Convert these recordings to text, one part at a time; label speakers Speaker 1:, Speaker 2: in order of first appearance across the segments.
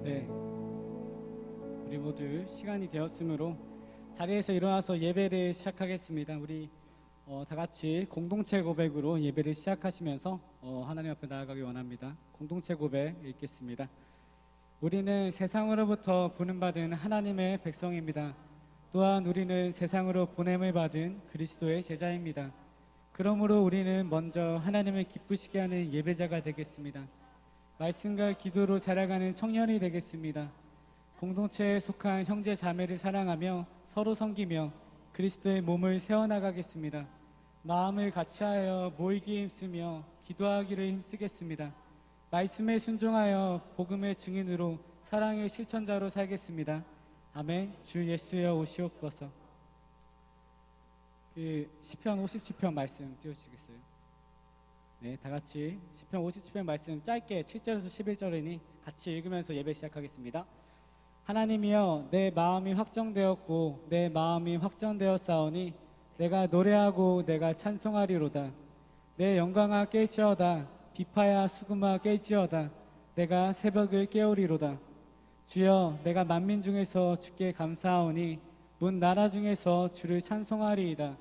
Speaker 1: 네, 우리 모두 시간이 되었으므로 자리에서 일어나서 예배를 시작하겠습니다. 우리 다 같이 공동체 고백으로 예배를 시작하시면서 하나님 앞에 나아가기 원합니다. 공동체 고백 읽겠습니다. 우리는 세상으로부터 부름받은 하나님의 백성입니다. 또한 우리는 세상으로 보냄을 받은 그리스도의 제자입니다. 그러므로 우리는 먼저 하나님을 기쁘시게 하는 예배자가 되겠습니다. 말씀과 기도로 자라가는 청년이 되겠습니다. 공동체에 속한 형제 자매를 사랑하며 서로 섬기며 그리스도의 몸을 세워나가겠습니다. 마음을 같이하여 모이기에 힘쓰며 기도하기를 힘쓰겠습니다. 말씀에 순종하여 복음의 증인으로 사랑의 실천자로 살겠습니다. 아멘. 주 예수여 오시옵소서. 시편 57편 말씀 띄워주시겠어요? 네, 다 같이 시편 57편 말씀 짧게 7절에서 11절이니 같이 읽으면서 예배 시작하겠습니다. 하나님이여, 내 마음이 확정되었고 내 마음이 확정되었사오니 내가 노래하고 내가 찬송하리로다. 내 영광아 깰지어다. 비파야 수금아 깰지어다. 내가 새벽을 깨우리로다. 주여, 내가 만민 중에서 주께 감사하오니 문 나라 중에서 주를 찬송하리이다.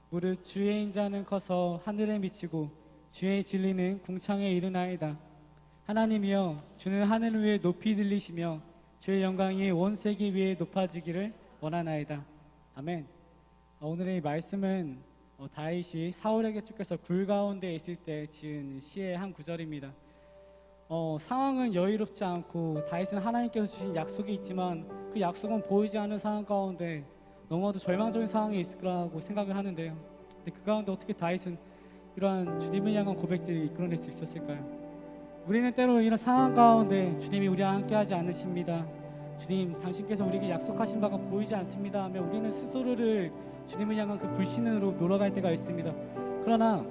Speaker 1: 무릇 주의 인자는 커서 하늘에 미치고 주의 진리는 궁창에 이르나이다. 하나님이여, 주는 하늘 위에 높이 들리시며 주의 영광이 온 세계 위에 높아지기를 원하나이다. 아멘. 오늘의 말씀은 다윗이 사울에게 쫓겨서 굴 가운데 있을 때 지은 시의 한 구절입니다. 상황은 여유롭지 않고 다윗은 하나님께서 주신 약속이 있지만 그 약속은 보이지 않는 상황 가운데 너무나도 절망적인 상황이 있을 거라고 생각을 하는데요. 근데 그 가운데 어떻게 다윗은 이러한 주님을 향한 고백들을 이끌어낼 수 있었을까요? 우리는 때로 이런 상황 가운데 주님이 우리와 함께하지 않으십니다. 주님, 당신께서 우리에게 약속하신 바가 보이지 않습니다 하며 우리는 스스로를 주님을 향한 그 불신으로 놀아갈 때가 있습니다. 그러나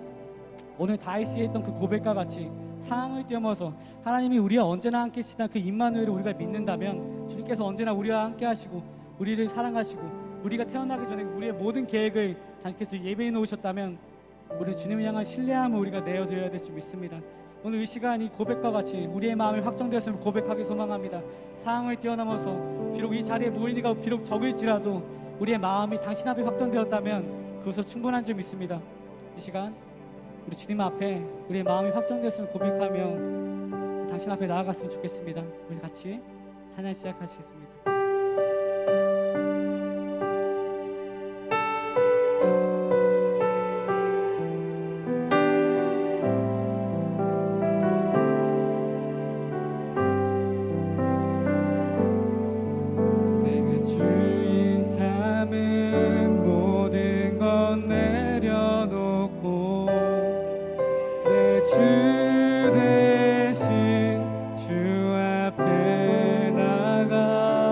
Speaker 1: 오늘 다윗이 했던 그 고백과 같이 상황을 뛰어넘어서 하나님이 우리와 언제나 함께 하시다 그 임마누엘을 우리가 믿는다면 주님께서 언제나 우리와 함께 하시고 우리를 사랑하시고 우리가 태어나기 전에 우리의 모든 계획을 당신께서 예배해 놓으셨다면 우리 주님을 향한 신뢰함을 우리가 내어드려야 될 줄 믿습니다. 오늘 이 시간 이 고백과 같이 우리의 마음이 확정되었음을 고백하기 소망합니다. 상황을 뛰어넘어서 비록 이 자리에 모인 이가 비록 적을지라도 우리의 마음이 당신 앞에 확정되었다면 그것으로 충분한 줄 믿습니다. 이 시간 우리 주님 앞에 우리의 마음이 확정되었음을 고백하며 당신 앞에 나아갔으면 좋겠습니다. 우리 같이 찬양 시작하시겠습니다. 주 대신 주 앞에 나가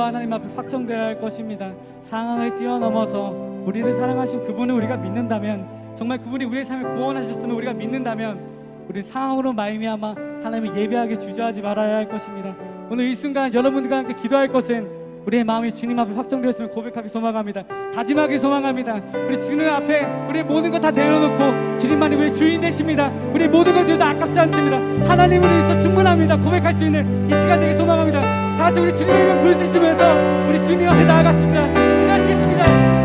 Speaker 1: 하나님 앞에 확정되어야 할 것입니다. 상황을 뛰어넘어서 우리를 사랑하신 그분을 우리가 믿는다면, 정말 그분이 우리의 삶을 구원하셨음을 우리가 믿는다면, 우리 상황으로 말미암아 하나님을 예배하게 주저하지 말아야 할 것입니다. 오늘 이 순간 여러분들과 함께 기도할 것은 우리의 마음이 주님 앞에 확정되었음을 고백하기 소망합니다. 다짐하기 소망합니다. 우리 주님 앞에 우리의 모든 것 다 내려놓고 주님만이 우리 주인 되십니다. 우리 모든 것 드려도 아깝지 않습니다. 하나님으로 인해서 충분합니다. 고백할 수 있는 이 시간 되기 소망합니다. 다 같이 우리 주님의 이름 부르짖으면서 우리 주님 앞에 나아가십니다. 기도하시겠습니다.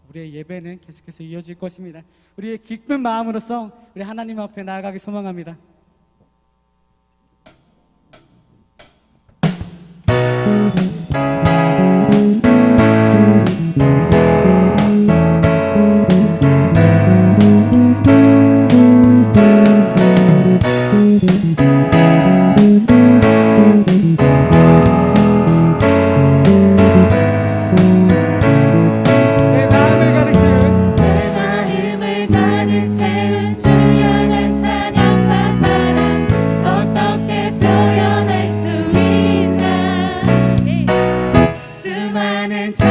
Speaker 1: 우리의 예배는 계속해서 이어질 것입니다. 우리의 기쁜 마음으로서 우리 하나님 앞에 나아가기 소망합니다.
Speaker 2: 주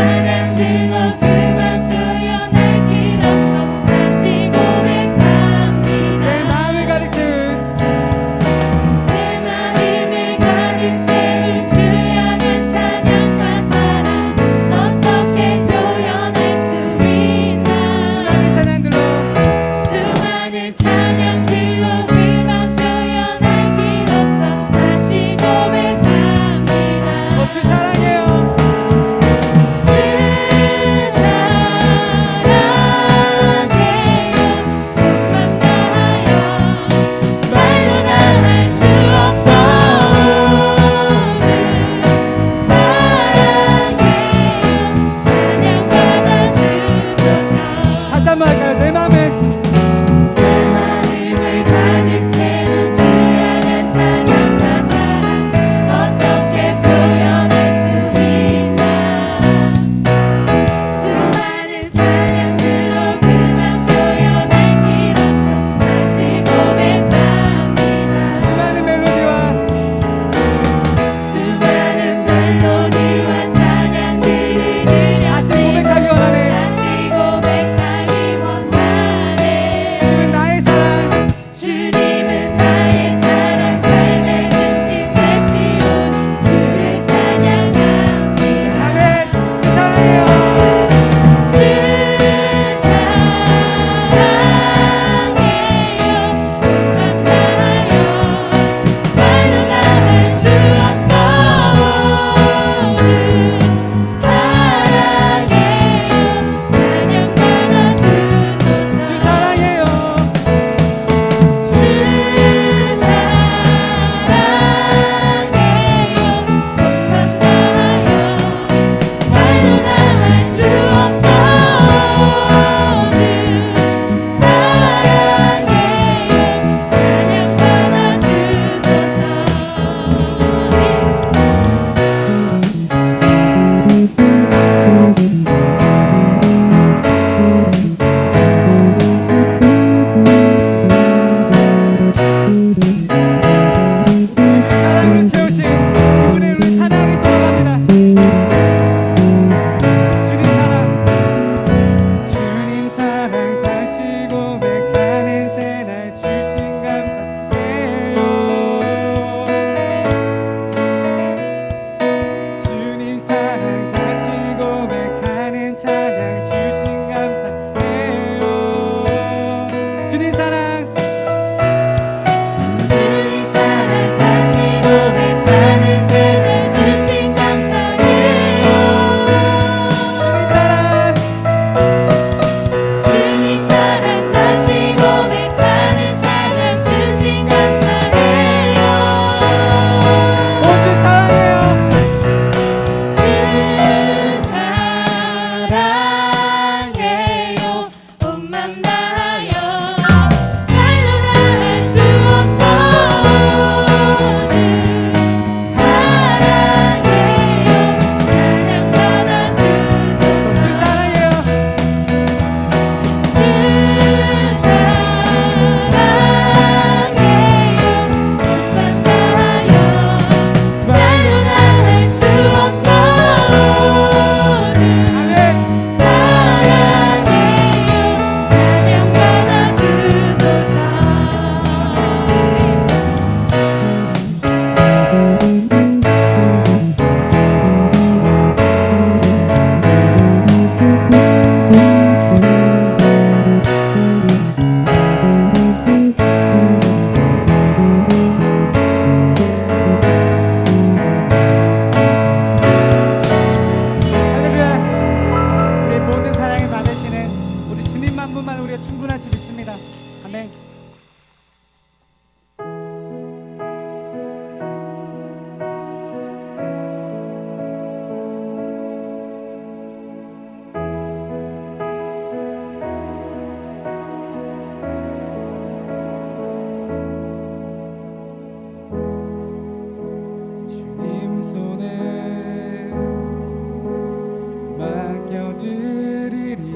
Speaker 1: 맡겨드리리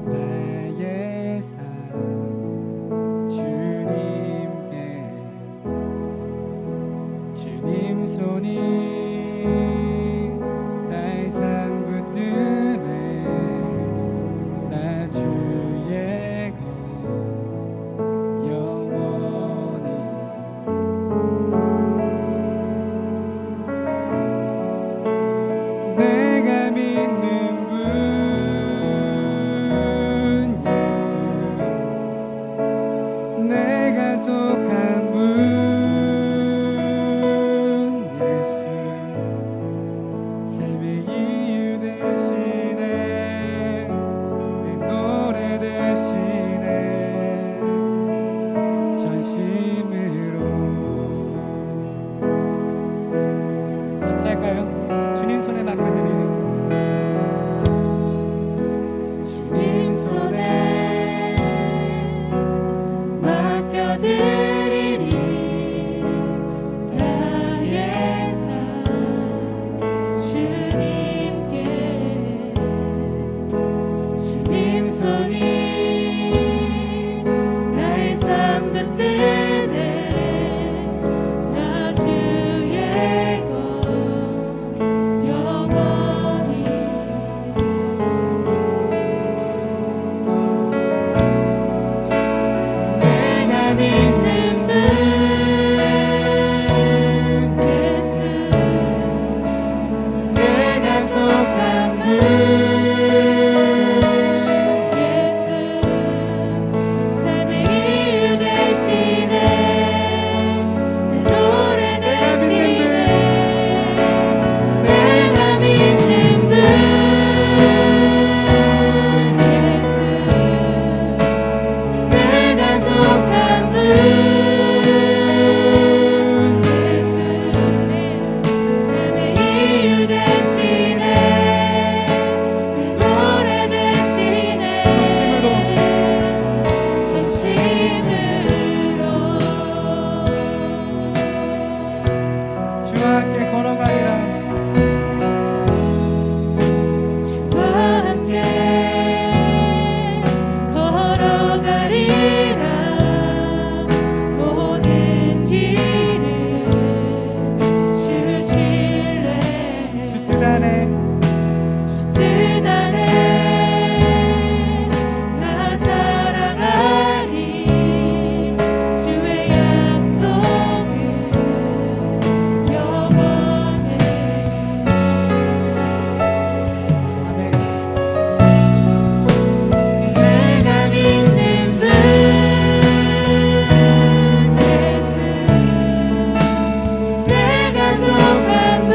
Speaker 1: 나의 삶 주님께 주님 손이 나의 삶 붙드네 나 주의 것 영원히 내가 믿는 분 예수 내가 속한 분 예수 삶의 이유 되시네 내 노래 되시네 전심으로 같이 할까요? 주님 손에 맡겨드리는
Speaker 2: 주님 손에 맡겨드리리 나의 삶 주님께 주님 손이 나의 삶 붙드네 나 주의 것 영원히 내가 믿는 분 예수 내가 속한 분 예수 삶의 이유 되시네 내 노래 되시네 내가 믿는 분 예수 내가 속한 분 예수 삶의 이유 되시네 내 노래 되시네 전심으로
Speaker 1: 주와 함께 걸어가리라
Speaker 2: 주와 함께 걸어가리라 모든 길을 주실래
Speaker 1: 주 뜻 안에
Speaker 2: 주 뜻 안에 나 살아가리 주의 약속은 영원해
Speaker 1: 아멘
Speaker 2: 내가 믿는 분 예수 내가 속한 분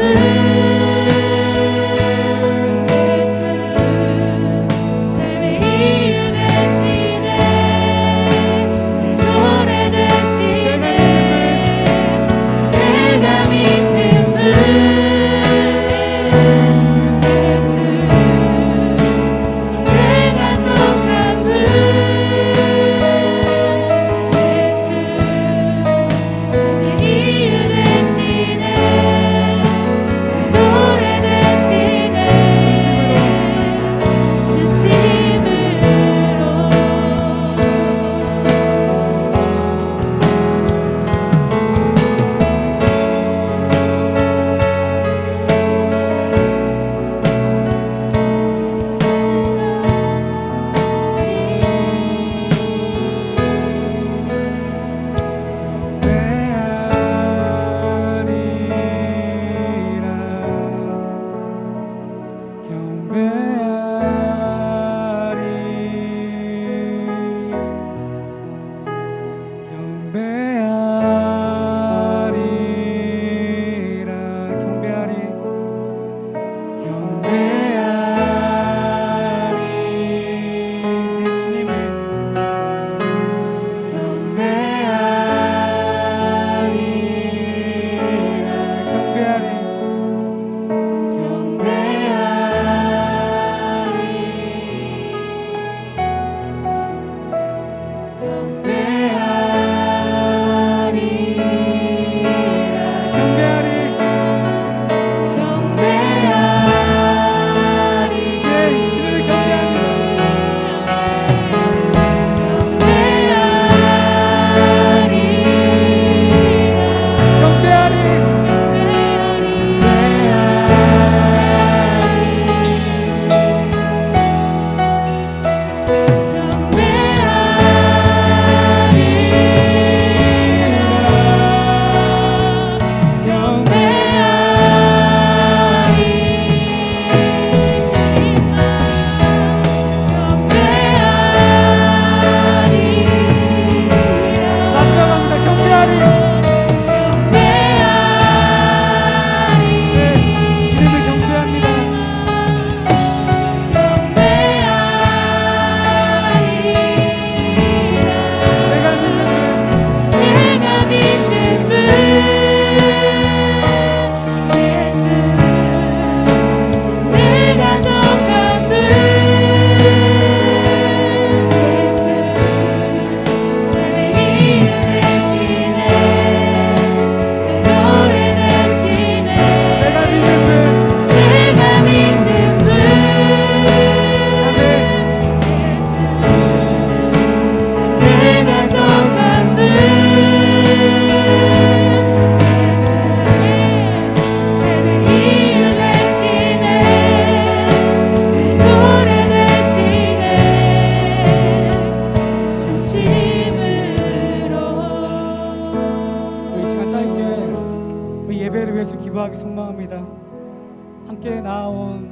Speaker 1: 나온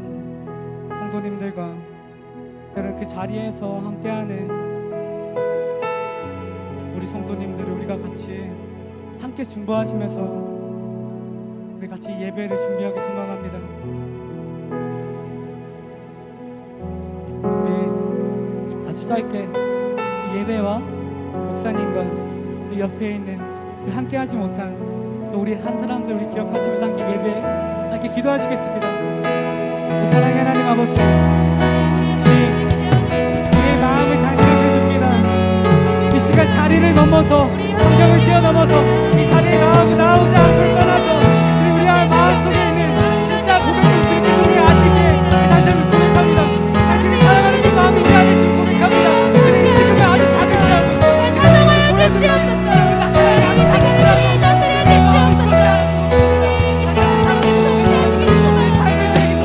Speaker 1: 성도님들과 때로는 그 자리에서 함께하는 우리 성도님들을 우리가 같이 함께 중보하시면서 우리 같이 예배를 준비하기 소망합니다. 우리 아주 짧게 이 예배와 목사님과 우리 옆에 있는 우리 함께하지 못한 또 우리 한 사람들 우리 기억하시면서 함께 예배 함께 기도하시겠습니다. 우리 사랑의 하나님 아버지, 주님 우리의 마음을 당신에게 줍니다. 이 시간 자리를 넘어서 성경을 뛰어넘어서 이 자리에 나오지 않을 떠나서 주님 우리의 마음속에 있는 진짜 고백을 주님 손에 아시기에 당신을 고백합니다. 당신이 사랑하는 그 마음이 이 안에 있음을 고백합니다. 주님 지금은 아주 작은 자고
Speaker 2: 찬양하여 주시옵소서. 이 시간을 다스려 주시옵소서. 이 시간을 다스려 주시옵소서.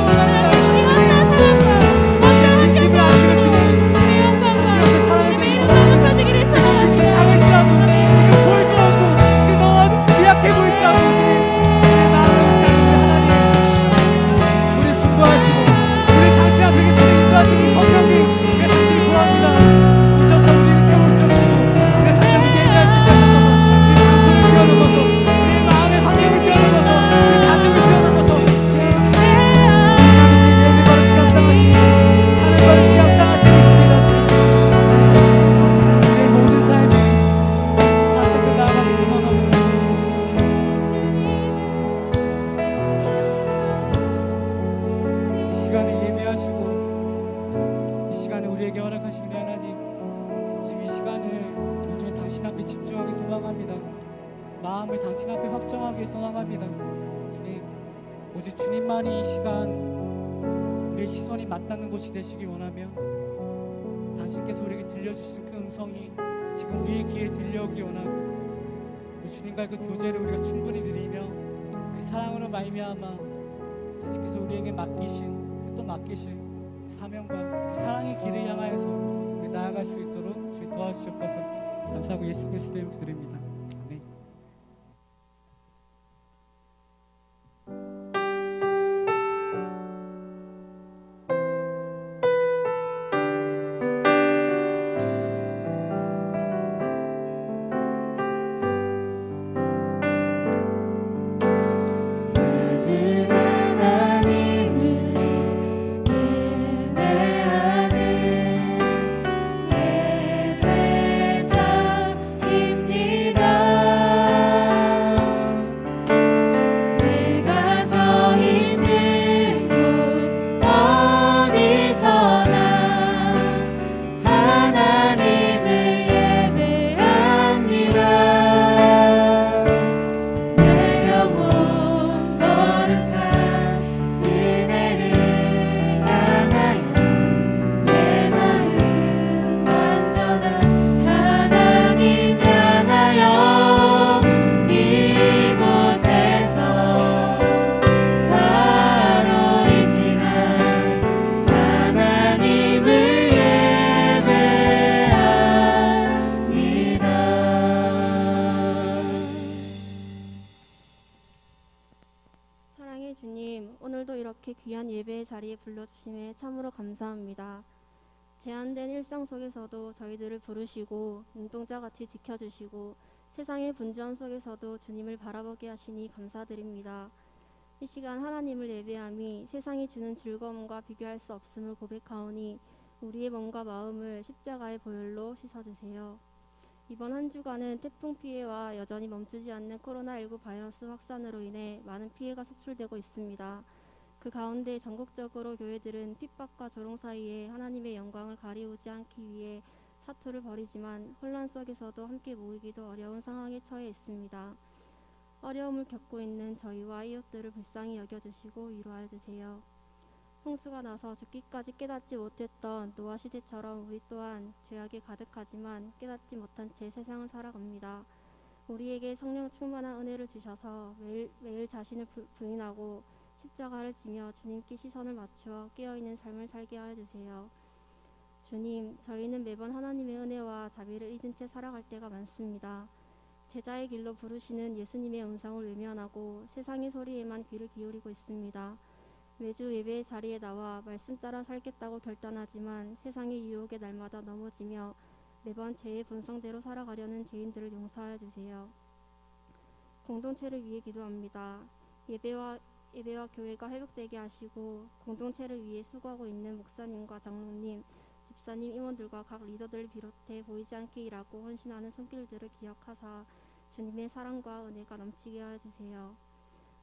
Speaker 2: 우리 하나 사랑과 먼저 함께하여 주의 영광과 주님의 이름으로 높여지기를 소망합니다.
Speaker 1: 작을지라도 지금 보일 것 없고 지금 너무 미약해 보일지라도 주님 마음을 시작하는 하나님 우리 중보하시고 우리 당신 앞에 계신 인도하시는 성령님 우리가 당신을 구합니다. 오셔서 우리를 채워주셔서 우리가 다시 한번 예배할 수 있게 하셔서 우리 장소를 뛰어넘어서 우리 마음의 환경을 뛰어넘어서 우리 가슴을 뛰어넘어서 예배 바로 시간당하시고 찬양 바로 시간당하시고 있습니다. 지금 우리의 모든 삶이 다시 한번 나아가기 소망합니다. 이 시간에 예배하시고 이 시간에 우리에게 허락하신 은혜 하나님, 지금 이 시간을 온전히 당신 앞에 집중하기 소망합니다. 마음을 당신 앞에 확정하기 소망합니다. 주님, 오직 주님만이 이 시간 우리의 시선이 맞닿는 곳이 되시기 원하며 당신께서 우리에게 들려주신 그 음성이 지금 우리의 귀에 들려오기 원하고 우리 주님과의 그 교제를 우리가 충분히 누리며 그 사랑으로 말미암아 당신께서 우리에게 맡기신 사명과 그 사랑의 길을 향하여서 우리 나아갈 수 있도록 주님 도와주시옵소서. 감사하고 예수 그리스도 이름으로 기도드립니다. 아멘.
Speaker 2: 하나님을 예배하는 예배자입니다. 내가 서 있는 곳 어디서나 하나님을 예배합니다. 내 영혼 거룩한 은혜를 향하여 내 마음 완전한 하나님 향하여 이곳에서 바로 이 시간 하나님을 예배합니다.
Speaker 3: 사랑의 주님, 오늘도 이렇게 귀한 예배의 자리에 불러주심에 참으로 감사합니다. 제한된 일상 속에서도 저희들을 부르시고 눈동자같이 지켜주시고 세상의 분주함 속에서도 주님을 바라보게 하시니 감사드립니다. 이 시간 하나님을 예배함이 세상이 주는 즐거움과 비교할 수 없음을 고백하오니 우리의 몸과 마음을 십자가의 보혈로 씻어주세요. 이번 한 주간은 태풍 피해와 여전히 멈추지 않는 코로나19 바이러스 확산으로 인해 많은 피해가 속출되고 있습니다. 그 가운데 전국적으로 교회들은 핍박과 조롱 사이에 하나님의 영광을 가리우지 않기 위해 사투를 벌이지만 혼란 속에서도 함께 모이기도 어려운 상황에 처해 있습니다. 어려움을 겪고 있는 저희와 이웃들을 불쌍히 여겨주시고 위로하여 주세요. 홍수가 나서 죽기까지 깨닫지 못했던 노아 시대처럼 우리 또한 죄악에 가득하지만 깨닫지 못한 채 세상을 살아갑니다. 우리에게 성령 충만한 은혜를 주셔서 매일 자신을 부인하고 십자가를 지며 주님께 시선을 맞추어 깨어있는 삶을 살게 하여 주세요. 주님, 저희는 매번 하나님의 은혜와 자비를 잊은 채 살아갈 때가 많습니다. 제자의 길로 부르시는 예수님의 음성을 외면하고 세상의 소리에만 귀를 기울이고 있습니다. 매주 예배의 자리에 나와 말씀 따라 살겠다고 결단하지만 세상의 유혹에 날마다 넘어지며 매번 죄의 본성대로 살아가려는 죄인들을 용서하여 주세요. 공동체를 위해 기도합니다. 예배와 교회가 회복되게 하시고 공동체를 위해 수고하고 있는 목사님과 장로님, 집사님, 임원들과 각 리더들을 비롯해 보이지 않게 일하고 헌신하는 손길들을 기억하사 주님의 사랑과 은혜가 넘치게 하여 주세요.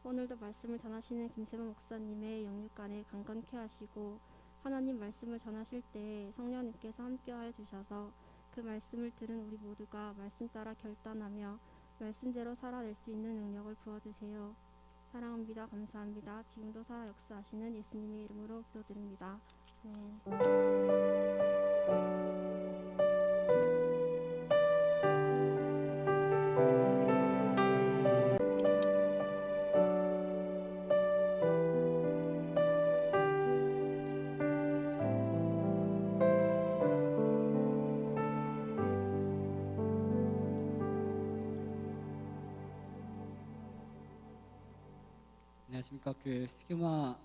Speaker 3: 오늘도 말씀을 전하시는 김세범 목사님의 영육간에 강건케 하시고 하나님 말씀을 전하실 때 성령님께서 함께하여 주셔서 그 말씀을 들은 우리 모두가 말씀 따라 결단하며 말씀대로 살아낼 수 있는 능력을 부어주세요. 사랑합니다. 감사합니다. 지금도 살아 역사하시는 예수님의 이름으로 기도드립니다. 아멘.
Speaker 1: 안녕하십니까. 교회 스기마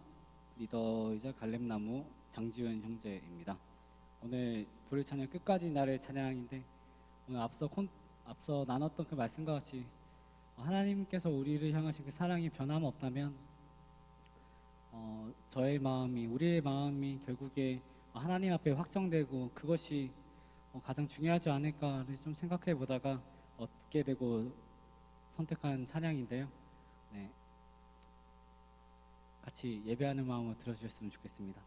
Speaker 1: 리더이자 갈렙나무 장지훈 형제입니다. 오늘 불의 찬양 끝까지 나를 찬양인데 오늘 앞서 나눴던 그 말씀과 같이 하나님께서 우리를 향하신 그 사랑이 변함없다면 우리의 마음이 결국에 하나님 앞에 확정되고 그것이 가장 중요하지 않을까를 좀 생각해 보다가 얻게 되고 선택한 찬양인데요. 네. 같이 예배하는 마음으로 들어주셨으면 좋겠습니다.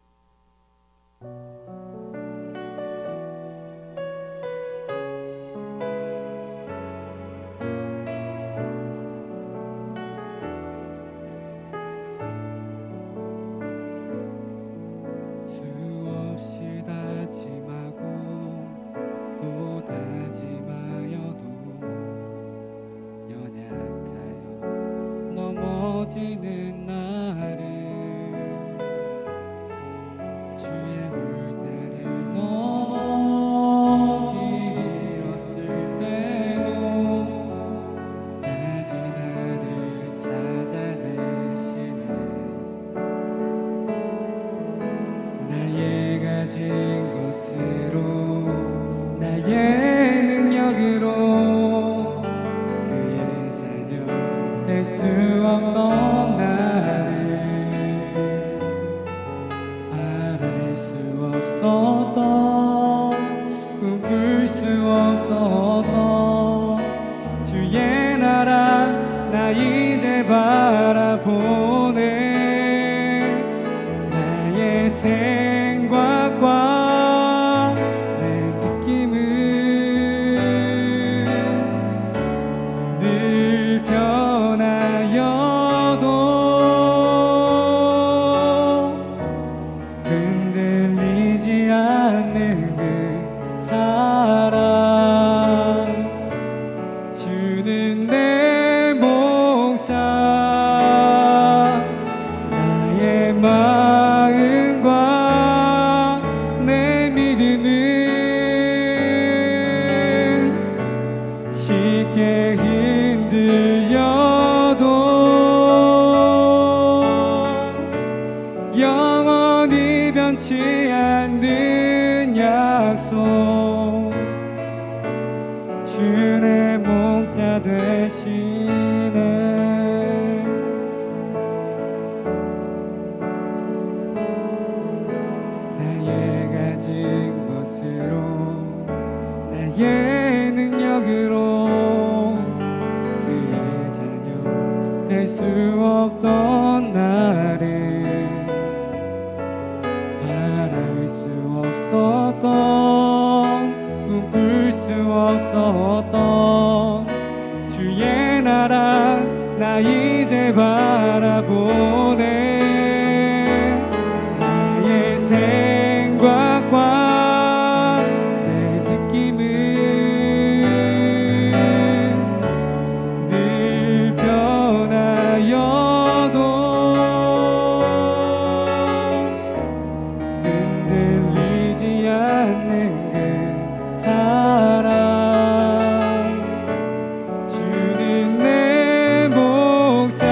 Speaker 1: 수없이 다짐하고 또 다짐하여도 연약하여 넘어지는 나를 주의 물때를 넘어길었을 때도 다시 나를 찾아내시네. 나의 가진 것으로 나의 능력으로 그의 자녀 될 수 없던 나를 바랄 수 없었던 꿈꿀 수 없었던 주의 나라 나 이제 바라보네. 나의 생각과 내 느낌은 늘 변하여도 흔들리지 않는 그 사랑 주는 내 목자 나의 마음과 내 믿음은 쉽게 흔들려도 영원히 변치 않는 약속 주의 목자 되시네. 나의 가진 것으로 나의 능력으로 그의 자녀 될 수 없던 나를 바랄 수 없었던 꿈꿀 수 없었던 주의 나라 나 이제 바라보네. 나의 생각과 내 느낌은 늘 변하여도 흔들리지 않는 그 사랑 주는 내 목자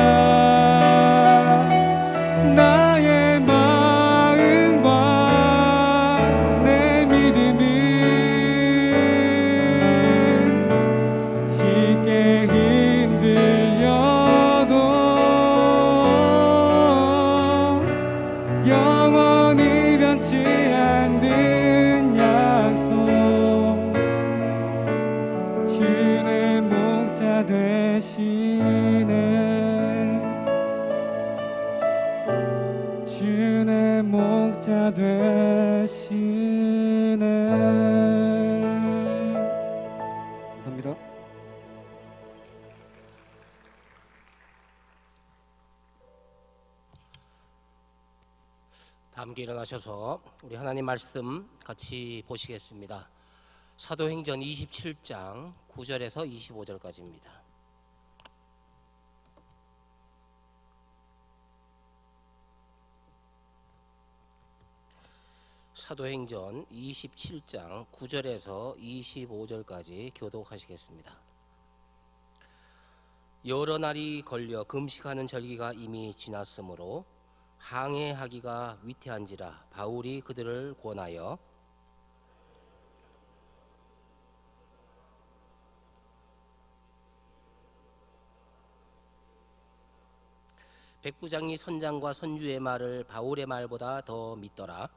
Speaker 1: 변치 않는 약속 주의 목자 되시네 주의 목자 되시네 감사합니다.
Speaker 4: 다 함께 일어나셔서 우리 하나님 말씀 같이 보시겠습니다. 사도행전 27장 9절에서 25절까지입니다. 사도행전 27장 9절에서 25절까지 교독하시겠습니다. 여러 날이 걸려 금식하는 절기가 이미 지났으므로 항해하기가 위태한지라 바울이 그들을 권하여 백부장이 선장과 선주의 말을 바울의 말보다 더 믿더라.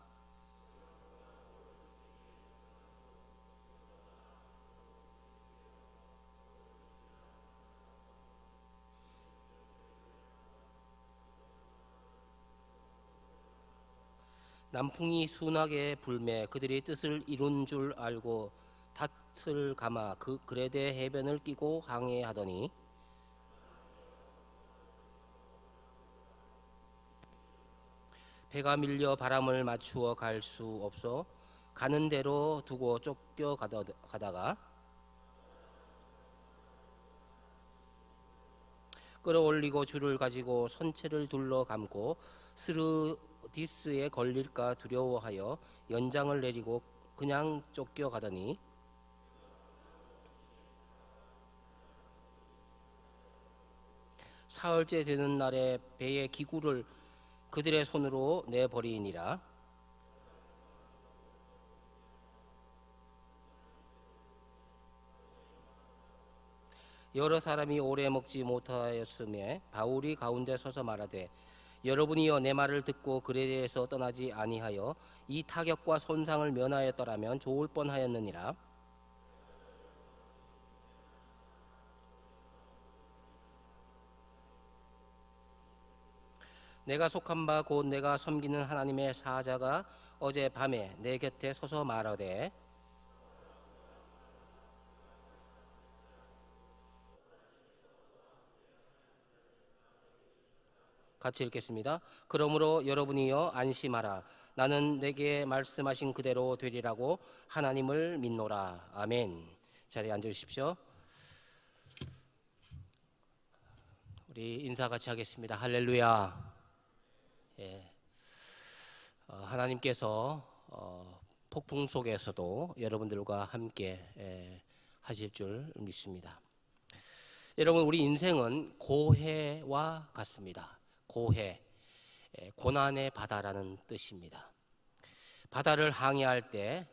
Speaker 4: 남풍이 순하게 불매 그들이 뜻을 이룬 줄 알고 닷을 감아 그 그레데 해변을 끼고 항해하더니 배가 밀려 바람을 맞추어 갈 수 없어 가는 대로 두고 쫓겨가다가 끌어올리고 줄을 가지고 선체를 둘러 감고 스르디스에 걸릴까 두려워하여 연장을 내리고 그냥 쫓겨가더니 사흘째 되는 날에 배의 기구를 그들의 손으로 내버리니라. 여러 사람이 오래 먹지 못하였음에 바울이 가운데 서서 말하되 여러분이여 내 말을 듣고 그레데에서 떠나지 아니하여 이 타격과 손상을 면하였더라면 좋을 뻔하였느니라. 내가 속한 바 곧 내가 섬기는 하나님의 사자가 어제 밤에 내 곁에 서서 말하되 같이 읽겠습니다. 그러므로 여러분이여 안심하라. 나는 내게 말씀하신 그대로 되리라고 하나님을 믿노라. 아멘. 자리에 앉으십시오. 우리 인사 같이 하겠습니다. 할렐루야. 예. 하나님께서 폭풍 속에서도 여러분들과 함께 하실 줄 믿습니다. 여러분, 우리 인생은 고해와 같습니다. 고해, 고난의 바다라는 뜻입니다. 바다를 항해할 때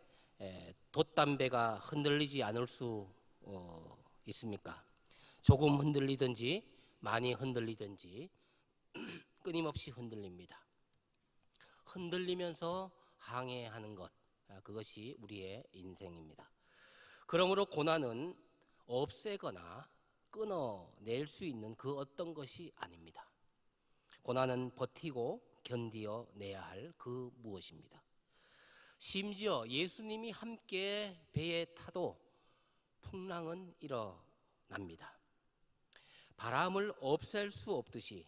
Speaker 4: 돛담배가 흔들리지 않을 수 있습니까? 조금 흔들리든지 많이 흔들리든지 끊임없이 흔들립니다. 흔들리면서 항해하는 것, 그것이 우리의 인생입니다. 그러므로 고난은 없애거나 끊어낼 수 있는 그 어떤 것이 아닙니다. 고난은 버티고 견디어 내야 할 그 무엇입니다. 심지어 예수님이 함께 배에 타도 풍랑은 일어납니다. 바람을 없앨 수 없듯이,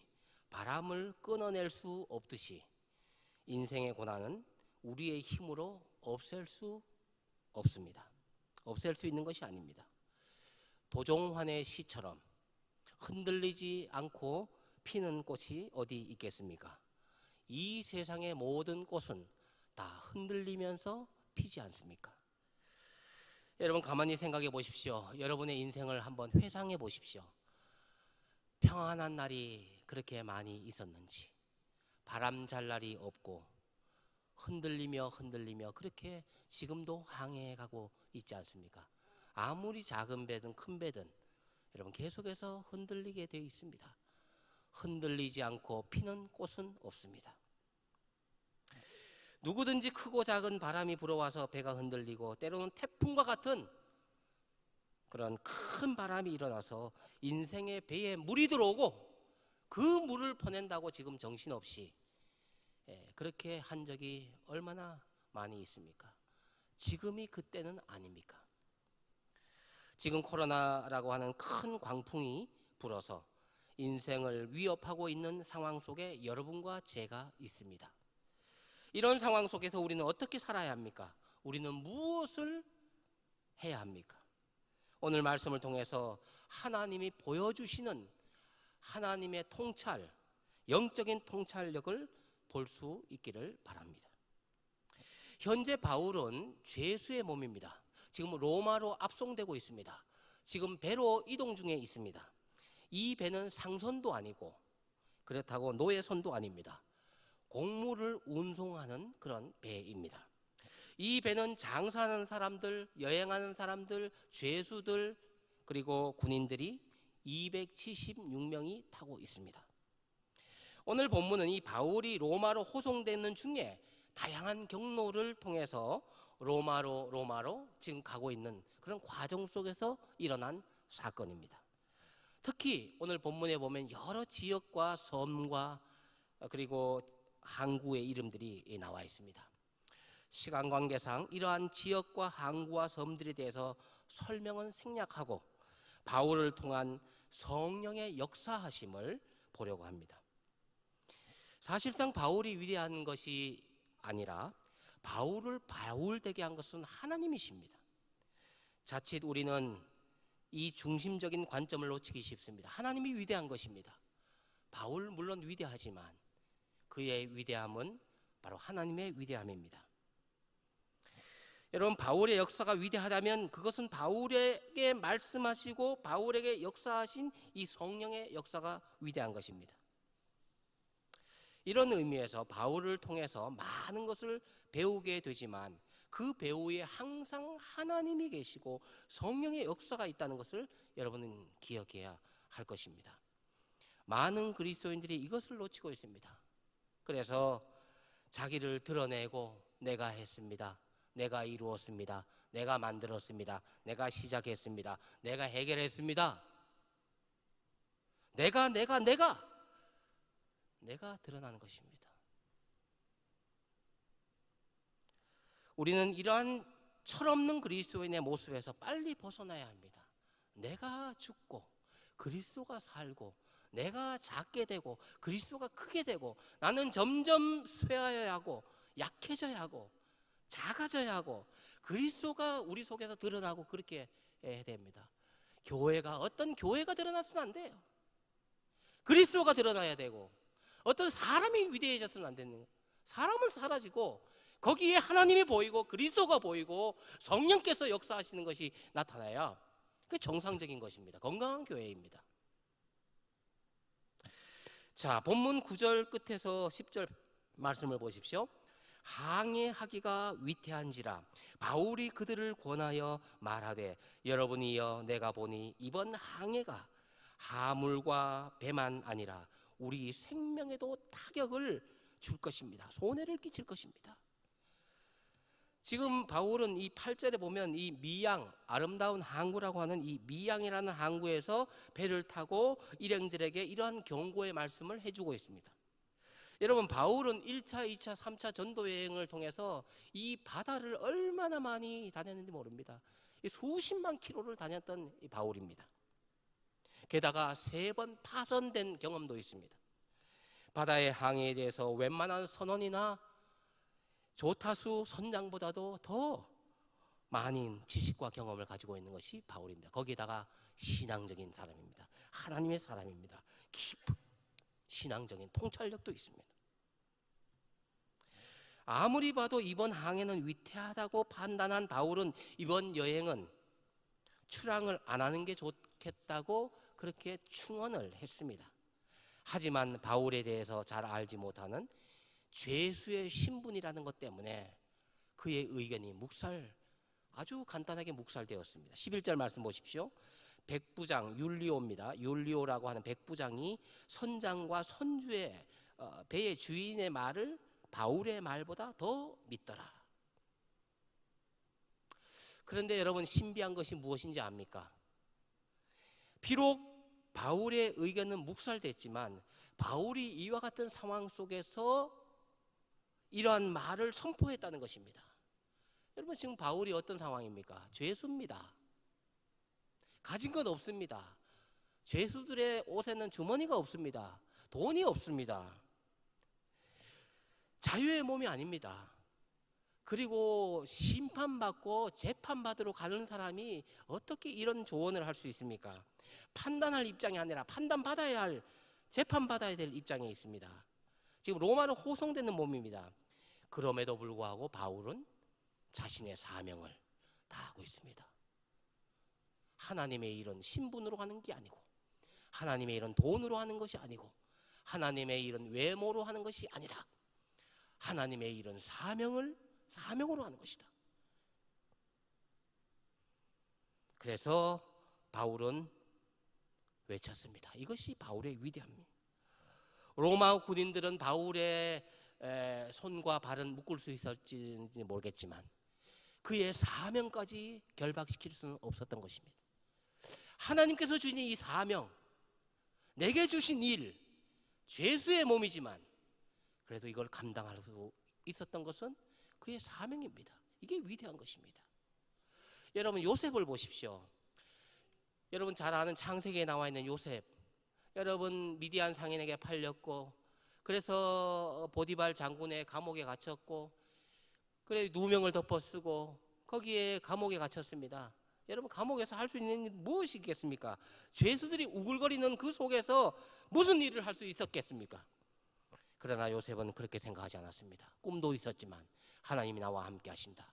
Speaker 4: 바람을 끊어낼 수 없듯이 인생의 고난은 우리의 힘으로 없앨 수 없습니다. 없앨 수 있는 것이 아닙니다. 도종환의 시처럼 흔들리지 않고 피는 꽃이 어디 있겠습니까? 이 세상의 모든 꽃은 다 흔들리면서 피지 않습니까? 여러분, 가만히 생각해 보십시오. 여러분의 인생을 한번 회상해 보십시오. 평안한 날이 그렇게 많이 있었는지, 바람 잘 날이 없고 흔들리며 그렇게 지금도 항해해 가고 있지 않습니까? 아무리 작은 배든 큰 배든 여러분 계속해서 흔들리게 되어 있습니다. 흔들리지 않고 피는 꽃은 없습니다. 누구든지 크고 작은 바람이 불어와서 배가 흔들리고 때로는 태풍과 같은 그런 큰 바람이 일어나서 인생의 배에 물이 들어오고 그 물을 퍼낸다고 지금 정신없이 그렇게 한 적이 얼마나 많이 있습니까? 지금이 그때는 아닙니까? 지금 코로나라고 하는 큰 광풍이 불어서 인생을 위협하고 있는 상황 속에 여러분과 제가 있습니다. 이런 상황 속에서 우리는 어떻게 살아야 합니까? 우리는 무엇을 해야 합니까? 오늘 말씀을 통해서 하나님이 보여주시는 하나님의 통찰, 영적인 통찰력을 볼 수 있기를 바랍니다. 현재 바울은 죄수의 몸입니다. 지금 로마로 압송되고 있습니다. 지금 배로 이동 중에 있습니다. 이 배는 상선도 아니고 그렇다고 노예선도 아닙니다. 곡물을 운송하는 그런 배입니다. 이 배는 장사하는 사람들, 여행하는 사람들, 죄수들 그리고 군인들이 276명이 타고 있습니다. 오늘 본문은 이 바울이 로마로 호송되는 중에 다양한 경로를 통해서 로마로 지금 가고 있는 그런 과정 속에서 일어난 사건입니다. 특히 오늘 본문에 보면 여러 지역과 섬과 그리고 항구의 이름들이 나와 있습니다. 시간 관계상 이러한 지역과 항구와 섬들에 대해서 설명은 생략하고 바울을 통한 성령의 역사하심을 보려고 합니다. 사실상 바울이 위대한 것이 아니라 바울을 바울되게 한 것은 하나님이십니다. 자칫 우리는 이 중심적인 관점을 놓치기 쉽습니다. 하나님이 위대한 것입니다. 바울 물론 위대하지만 그의 위대함은 바로 하나님의 위대함입니다. 여러분, 바울의 역사가 위대하다면 그것은 바울에게 말씀하시고 바울에게 역사하신 이 성령의 역사가 위대한 것입니다. 이런 의미에서 바울을 통해서 많은 것을 배우게 되지만 그 배우에 항상 하나님이 계시고 성령의 역사가 있다는 것을 여러분은 기억해야 할 것입니다. 많은 그리스도인들이 이것을 놓치고 있습니다. 그래서 자기를 드러내고 내가 했습니다. 내가 이루었습니다. 내가 만들었습니다. 내가 시작했습니다. 내가 해결했습니다. 내가 드러나는 것입니다. 우리는 이러한 철없는 그리스도인의 모습에서 빨리 벗어나야 합니다. 내가 죽고 그리스도가 살고 내가 작게 되고 그리스도가 크게 되고 나는 점점 쇠하여야 하고 약해져야 하고 작아져야 하고 그리스도가 우리 속에서 드러나고 그렇게 해야 됩니다. 어떤 교회가 드러나서는 안 돼요. 그리스도가 드러나야 되고 어떤 사람이 위대해져서는 안 되는 거예요. 사람은 사라지고 거기에 하나님이 보이고 그리스도가 보이고 성령께서 역사하시는 것이 나타나야 그게 정상적인 것입니다. 건강한 교회입니다. 자, 본문 9절 끝에서 10절 말씀을 보십시오. 항해하기가 위태한지라 바울이 그들을 권하여 말하되 여러분이여 내가 보니 이번 항해가 하물과 배만 아니라 우리 생명에도 타격을 줄 것입니다. 손해를 끼칠 것입니다. 지금 바울은 이 8절에 보면 이 미양, 아름다운 항구라고 하는 이 미양이라는 항구에서 배를 타고 일행들에게 이러한 경고의 말씀을 해주고 있습니다. 여러분, 바울은 1차, 2차, 3차 전도 여행을 통해서 이 바다를 얼마나 많이 다녔는지 모릅니다. 수십만 킬로를 다녔던 이 바울입니다. 게다가 3번 파손된 경험도 있습니다. 바다의 항해에 대해서 웬만한 선원이나 조타수 선장보다도 더 많은 지식과 경험을 가지고 있는 것이 바울입니다. 거기에다가 신앙적인 사람입니다. 하나님의 사람입니다. 깊은 신앙적인 통찰력도 있습니다. 아무리 봐도 이번 항해는 위태하다고 판단한 바울은 이번 여행은 출항을 안 하는 게 좋겠다고 그렇게 충언을 했습니다. 하지만 바울에 대해서 잘 알지 못하는 죄수의 신분이라는 것 때문에 그의 의견이 아주 간단하게 묵살되었습니다. 11절 말씀 보십시오. 백부장 율리오입니다. 율리오라고 하는 백부장이 선장과 선주의 배의 주인의 말을 바울의 말보다 더 믿더라. 그런데 여러분, 신비한 것이 무엇인지 압니까? 비록 바울의 의견은 묵살됐지만 바울이 이와 같은 상황 속에서 이러한 말을 선포했다는 것입니다. 여러분, 지금 바울이 어떤 상황입니까? 죄수입니다. 가진 건 없습니다. 죄수들의 옷에는 주머니가 없습니다. 돈이 없습니다. 자유의 몸이 아닙니다. 그리고 심판받고 재판받으러 가는 사람이 어떻게 이런 조언을 할 수 있습니까? 판단할 입장이 아니라 판단받아야 할, 재판받아야 될 입장에 있습니다. 지금 로마로 호송되는 몸입니다. 그럼에도 불구하고 바울은 자신의 사명을 다하고 있습니다. 하나님의 일은 신분으로 하는 게 아니고, 하나님의 일은 돈으로 하는 것이 아니고, 하나님의 일은 외모로 하는 것이 아니다. 하나님의 일은 사명으로 하는 것이다. 그래서 바울은 외쳤습니다. 이것이 바울의 위대함입니다. 로마 군인들은 바울의 손과 발은 묶을 수 있었는지 모르겠지만 그의 사명까지 결박시킬 수는 없었던 것입니다. 하나님께서 주신 이 사명, 내게 주신 일, 죄수의 몸이지만 그래도 이걸 감당할 수 있었던 것은 그의 사명입니다. 이게 위대한 것입니다. 여러분, 요셉을 보십시오. 여러분 잘 아는 창세기에 나와 있는 요셉. 여러분, 미디안 상인에게 팔렸고, 그래서 보디발 장군의 감옥에 갇혔고, 그래 누명을 덮어쓰고 거기에 감옥에 갇혔습니다. 여러분, 감옥에서 할 수 있는 일이 무엇이 있겠습니까? 죄수들이 우글거리는 그 속에서 무슨 일을 할 수 있었겠습니까? 그러나 요셉은 그렇게 생각하지 않았습니다. 꿈도 있었지만 하나님이 나와 함께 하신다.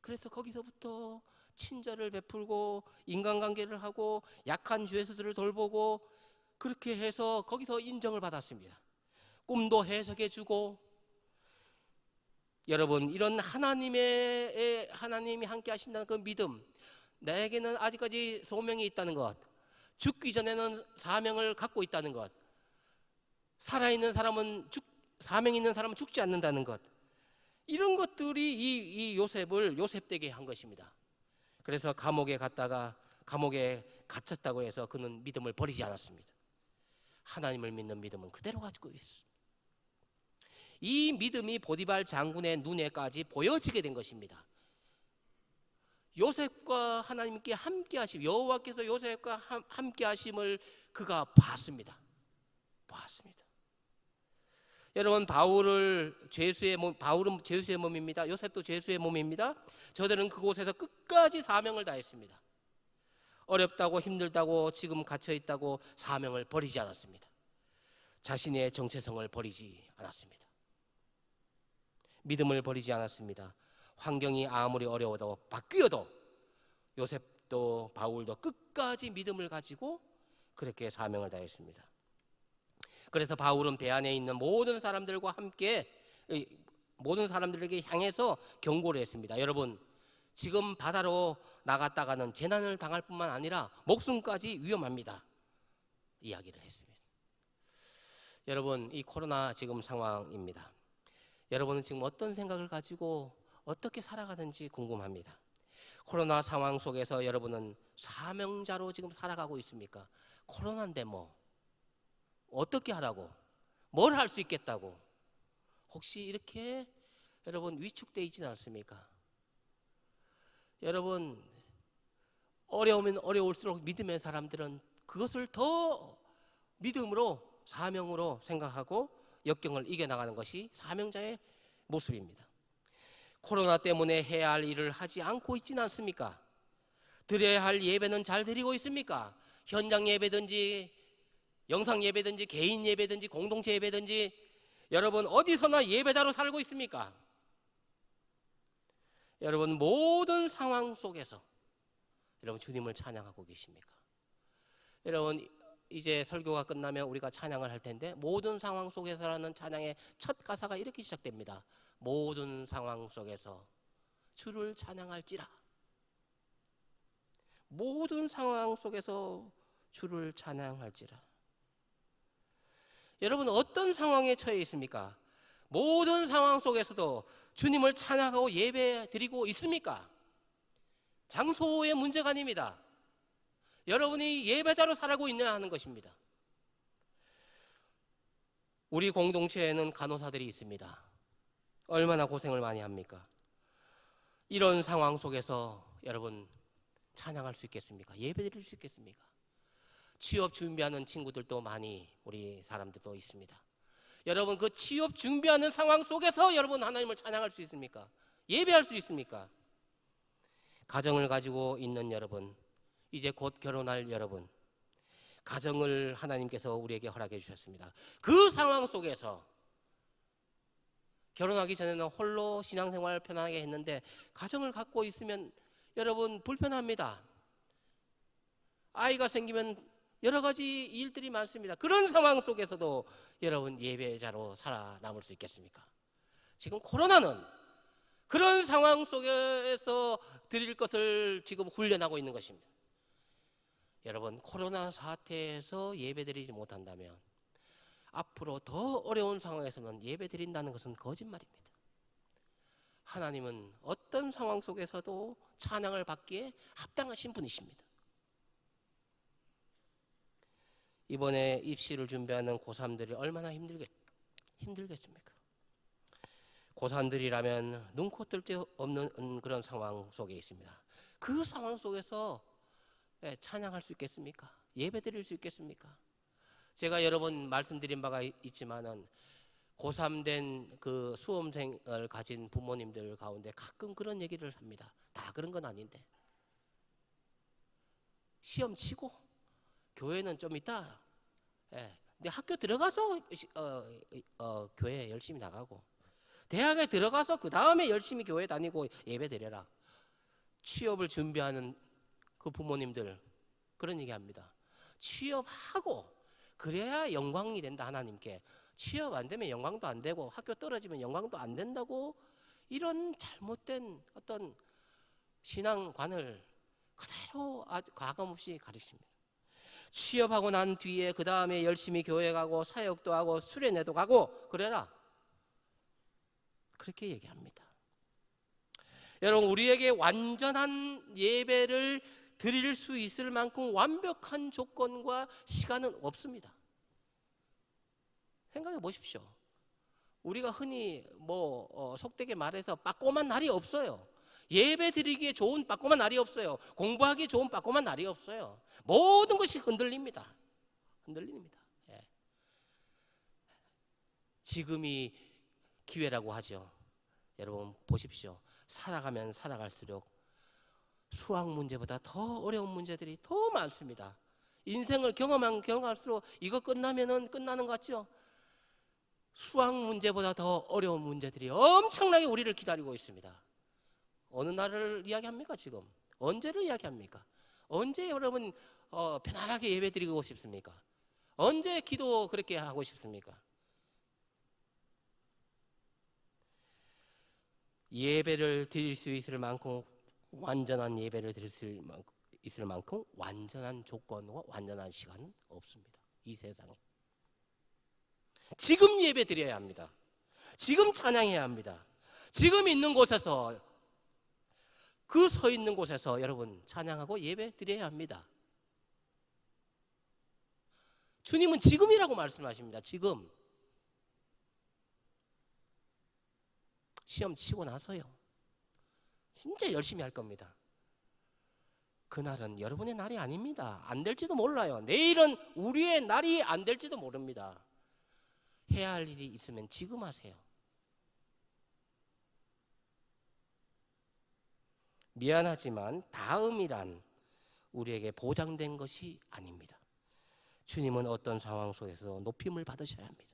Speaker 4: 그래서 거기서부터 친절을 베풀고 인간관계를 하고 약한 죄수들을 돌보고 그렇게 해서 거기서 인정을 받았습니다. 꿈도 해석해 주고. 여러분, 이런 하나님이 함께 하신다는 그 믿음, 나에게는 아직까지 소명이 있다는 것, 죽기 전에는 사명을 갖고 있다는 것, 살아있는 사람은 사명 있는 사람은 죽지 않는다는 것, 이런 것들이 이 요셉을 요셉되게 한 것입니다. 그래서 감옥에 갔다가 감옥에 갇혔다고 해서 그는 믿음을 버리지 않았습니다. 하나님을 믿는 믿음은 그대로 가지고 있습니다. 이 믿음이 보디발 장군의 눈에까지 보여지게 된 것입니다. 요셉과 하나님께 함께 하심, 여호와께서 요셉과 함께 하심을 그가 봤습니다. 여러분, 바울은 죄수의 몸입니다. 요셉도 죄수의 몸입니다. 저들은 그곳에서 끝까지 사명을 다했습니다. 어렵다고 힘들다고 지금 갇혀 있다고 사명을 버리지 않았습니다. 자신의 정체성을 버리지 않았습니다. 믿음을 버리지 않았습니다. 환경이 아무리 어려워도 바뀌어도 요셉도 바울도 끝까지 믿음을 가지고 그렇게 사명을 다했습니다. 그래서 바울은 배 안에 있는 모든 사람들과 함께 모든 사람들에게 향해서 경고를 했습니다. 여러분, 지금 바다로 나갔다가는 재난을 당할 뿐만 아니라 목숨까지 위험합니다. 이야기를 했습니다. 여러분, 이 코로나 지금 상황입니다. 여러분은 지금 어떤 생각을 가지고 어떻게 살아가는지 궁금합니다. 코로나 상황 속에서 여러분은 사명자로 지금 살아가고 있습니까? 코로나인데 뭐 어떻게 하라고? 뭘 할 수 있겠다고? 혹시 이렇게 여러분 위축되어 있지는 않습니까? 여러분, 어려우면 어려울수록 믿음의 사람들은 그것을 더 믿음으로 사명으로 생각하고 역경을 이겨나가는 것이 사명자의 모습입니다. 코로나 때문에 해야 할 일을 하지 않고 있지는 않습니까? 드려야 할 예배는 잘 드리고 있습니까? 현장 예배든지 영상 예배든지 개인 예배든지 공동체 예배든지 여러분 어디서나 예배자로 살고 있습니까? 여러분, 모든 상황 속에서 여러분 주님을 찬양하고 계십니까? 여러분, 이제 설교가 끝나면 우리가 찬양을 할 텐데 모든 상황 속에서라는 찬양의 첫 가사가 이렇게 시작됩니다. 모든 상황 속에서 주를 찬양할지라. 모든 상황 속에서 주를 찬양할지라. 여러분, 어떤 상황에 처해 있습니까? 모든 상황 속에서도 주님을 찬양하고 예배 드리고 있습니까? 장소의 문제가 아닙니다. 여러분이 예배자로 살아가고 있느냐 하는 것입니다. 우리 공동체에는 간호사들이 있습니다. 얼마나 고생을 많이 합니까? 이런 상황 속에서 여러분 찬양할 수 있겠습니까? 예배 드릴 수 있겠습니까? 취업 준비하는 친구들도 많이 우리 사람들도 있습니다. 여러분 그 취업 준비하는 상황 속에서 여러분 하나님을 찬양할 수 있습니까? 예배할 수 있습니까? 가정을 가지고 있는 여러분, 이제 곧 결혼할 여러분, 가정을 하나님께서 우리에게 허락해 주셨습니다. 그 상황 속에서 결혼하기 전에는 홀로 신앙생활 편하게 했는데 가정을 갖고 있으면 여러분 불편합니다. 아이가 생기면 여러 가지 일들이 많습니다. 그런 상황 속에서도 여러분 예배자로 살아남을 수 있겠습니까? 지금 코로나는 그런 상황 속에서 드릴 것을 지금 훈련하고 있는 것입니다. 여러분 코로나 사태에서 예배 드리지 못한다면 앞으로 더 어려운 상황에서는 예배 드린다는 것은 거짓말입니다. 하나님은 어떤 상황 속에서도 찬양을 받기에 합당하신 분이십니다. 이번에 입시를 준비하는 고3들이 얼마나 힘들겠습니까? 고3들이라면 눈코 뜰 데 없는 그런 상황 속에 있습니다. 그 상황 속에서 찬양할 수 있겠습니까? 예배 드릴 수 있겠습니까? 제가 여러 번 말씀드린 바가 있지만은 고3 된 그 수험생을 가진 부모님들 가운데 가끔 그런 얘기를 합니다. 다 그런 건 아닌데 시험 치고 교회는 좀 있다. 근데 학교 들어가서 교회 열심히 나가고 대학에 들어가서 그 다음에 열심히 교회 다니고 예배 드려라. 취업을 준비하는 그 부모님들 그런 얘기합니다. 취업하고 그래야 영광이 된다 하나님께. 취업 안 되면 영광도 안 되고 학교 떨어지면 영광도 안 된다고 이런 잘못된 어떤 신앙관을 그대로 가감없이 가르칩니다. 취업하고 난 뒤에 그 다음에 열심히 교회 가고 사역도 하고 수련회도 가고 그래라. 그렇게 얘기합니다. 여러분 우리에게 완전한 예배를 드릴 수 있을 만큼 완벽한 조건과 시간은 없습니다. 생각해 보십시오. 우리가 흔히 속되게 말해서 빠꼬만 날이 없어요. 예배 드리기에 좋은 빠꼬만 날이 없어요. 공부하기에 좋은 빠꼬만 날이 없어요. 모든 것이 흔들립니다. 예. 지금이 기회라고 하죠. 여러분 보십시오. 살아가면 살아갈수록 수학 문제보다 더 어려운 문제들이 더 많습니다. 인생을 경험할수록 이거 끝나면은 끝나는 것 같죠? 수학 문제보다 더 어려운 문제들이 엄청나게 우리를 기다리고 있습니다. 어느 날을 이야기합니까 지금? 언제를 이야기합니까? 언제 여러분 편안하게 예배 드리고 싶습니까? 언제 기도 그렇게 하고 싶습니까? 예배를 드릴 수 있을 만큼 완전한 예배를 드릴 수 있을 만큼 완전한 조건과 완전한 시간은 없습니다. 이 세상에. 지금 예배 드려야 합니다. 지금 찬양해야 합니다. 지금 있는 곳에서 그 서 있는 곳에서 여러분 찬양하고 예배 드려야 합니다. 주님은 지금이라고 말씀하십니다. 지금. 시험 치고 나서요. 진짜 열심히 할 겁니다. 그날은 여러분의 날이 아닙니다. 안 될지도 몰라요. 내일은 우리의 날이 안 될지도 모릅니다. 해야 할 일이 있으면 지금 하세요. 미안하지만 다음이란 우리에게 보장된 것이 아닙니다. 주님은 어떤 상황 속에서 높임을 받으셔야 합니다.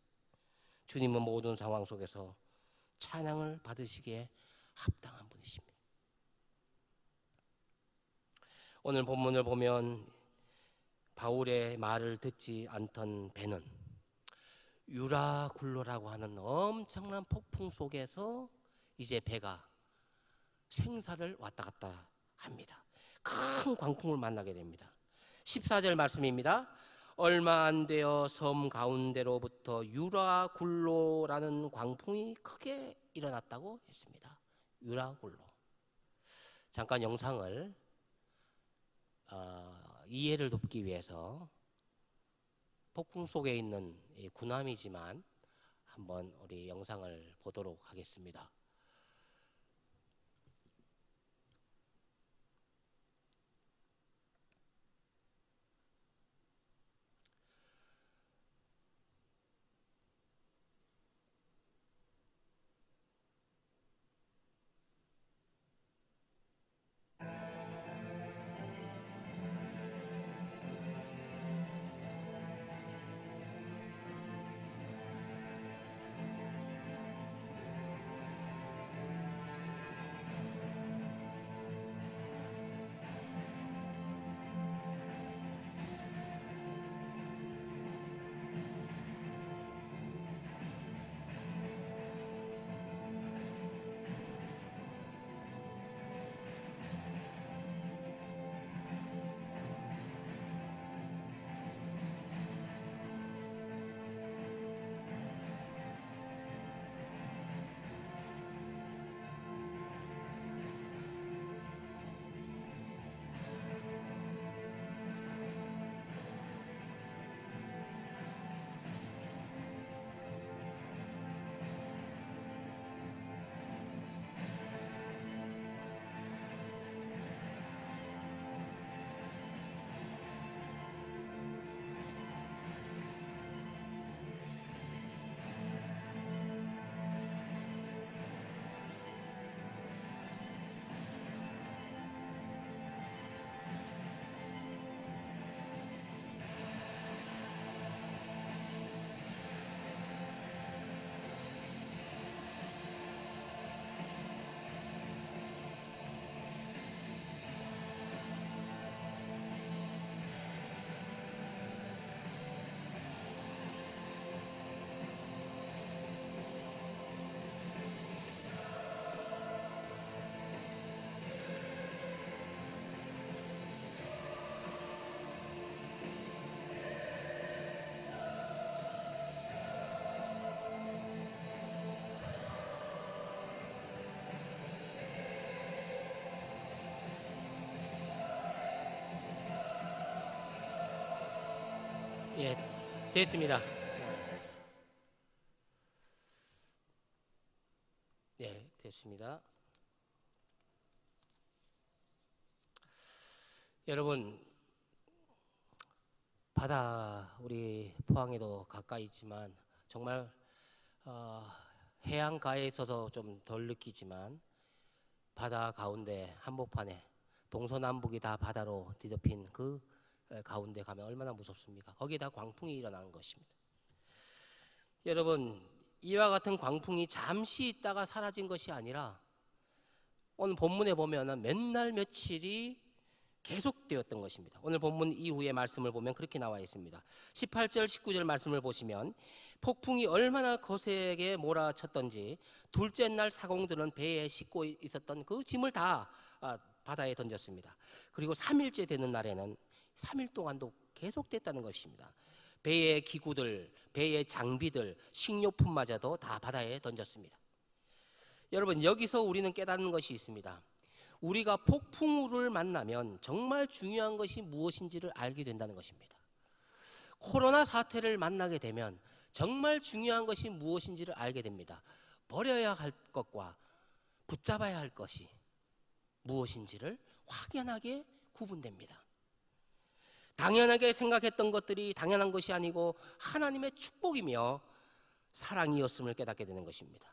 Speaker 4: 주님은 모든 상황 속에서 찬양을 받으시기에 합당한 분이십니다. 오늘 본문을 보면 바울의 말을 듣지 않던 배는 유라굴로라고 하는 엄청난 폭풍 속에서 이제 배가 생사를 왔다 갔다 합니다. 큰 광풍을 만나게 됩니다. 14절 말씀입니다. 얼마 안 되어 섬 가운데로부터 유라굴로라는 광풍이 크게 일어났다고 했습니다. 유라굴로. 잠깐 영상을 이해를 돕기 위해서 폭풍 속에 있는 이 군함이지만 한번 우리 영상을 보도록 하겠습니다. 예, 됐습니다. 예, 됐습니다. 여러분, 바다 우리 포항에도 가까이 있지만 정말 해안가에 있어서 좀 덜 느끼지만 바다 가운데 한복판에 동서남북이 다 바다로 뒤덮인 그 가운데 가면 얼마나 무섭습니까? 거기에다 광풍이 일어나는 것입니다. 여러분, 이와 같은 광풍이 잠시 있다가 사라진 것이 아니라 오늘 본문에 보면 맨날 며칠이 계속되었던 것입니다. 오늘 본문 이후의 말씀을 보면 그렇게 나와 있습니다. 18절 19절 말씀을 보시면 폭풍이 얼마나 거세게 몰아쳤던지 둘째 날 사공들은 배에 싣고 있었던 그 짐을 다 바다에 던졌습니다. 그리고 3일째 되는 날에는 3일 동안도 계속됐다는 것입니다. 배의 기구들, 배의 장비들, 식료품마저도 다 바다에 던졌습니다. 여러분, 여기서 우리는 깨닫는 것이 있습니다. 우리가 폭풍우를 만나면 정말 중요한 것이 무엇인지를 알게 된다는 것입니다. 코로나 사태를 만나게 되면 정말 중요한 것이 무엇인지를 알게 됩니다. 버려야 할 것과 붙잡아야 할 것이 무엇인지를 확연하게 구분됩니다. 당연하게 생각했던 것들이 당연한 것이 아니고 하나님의 축복이며 사랑이었음을 깨닫게 되는 것입니다.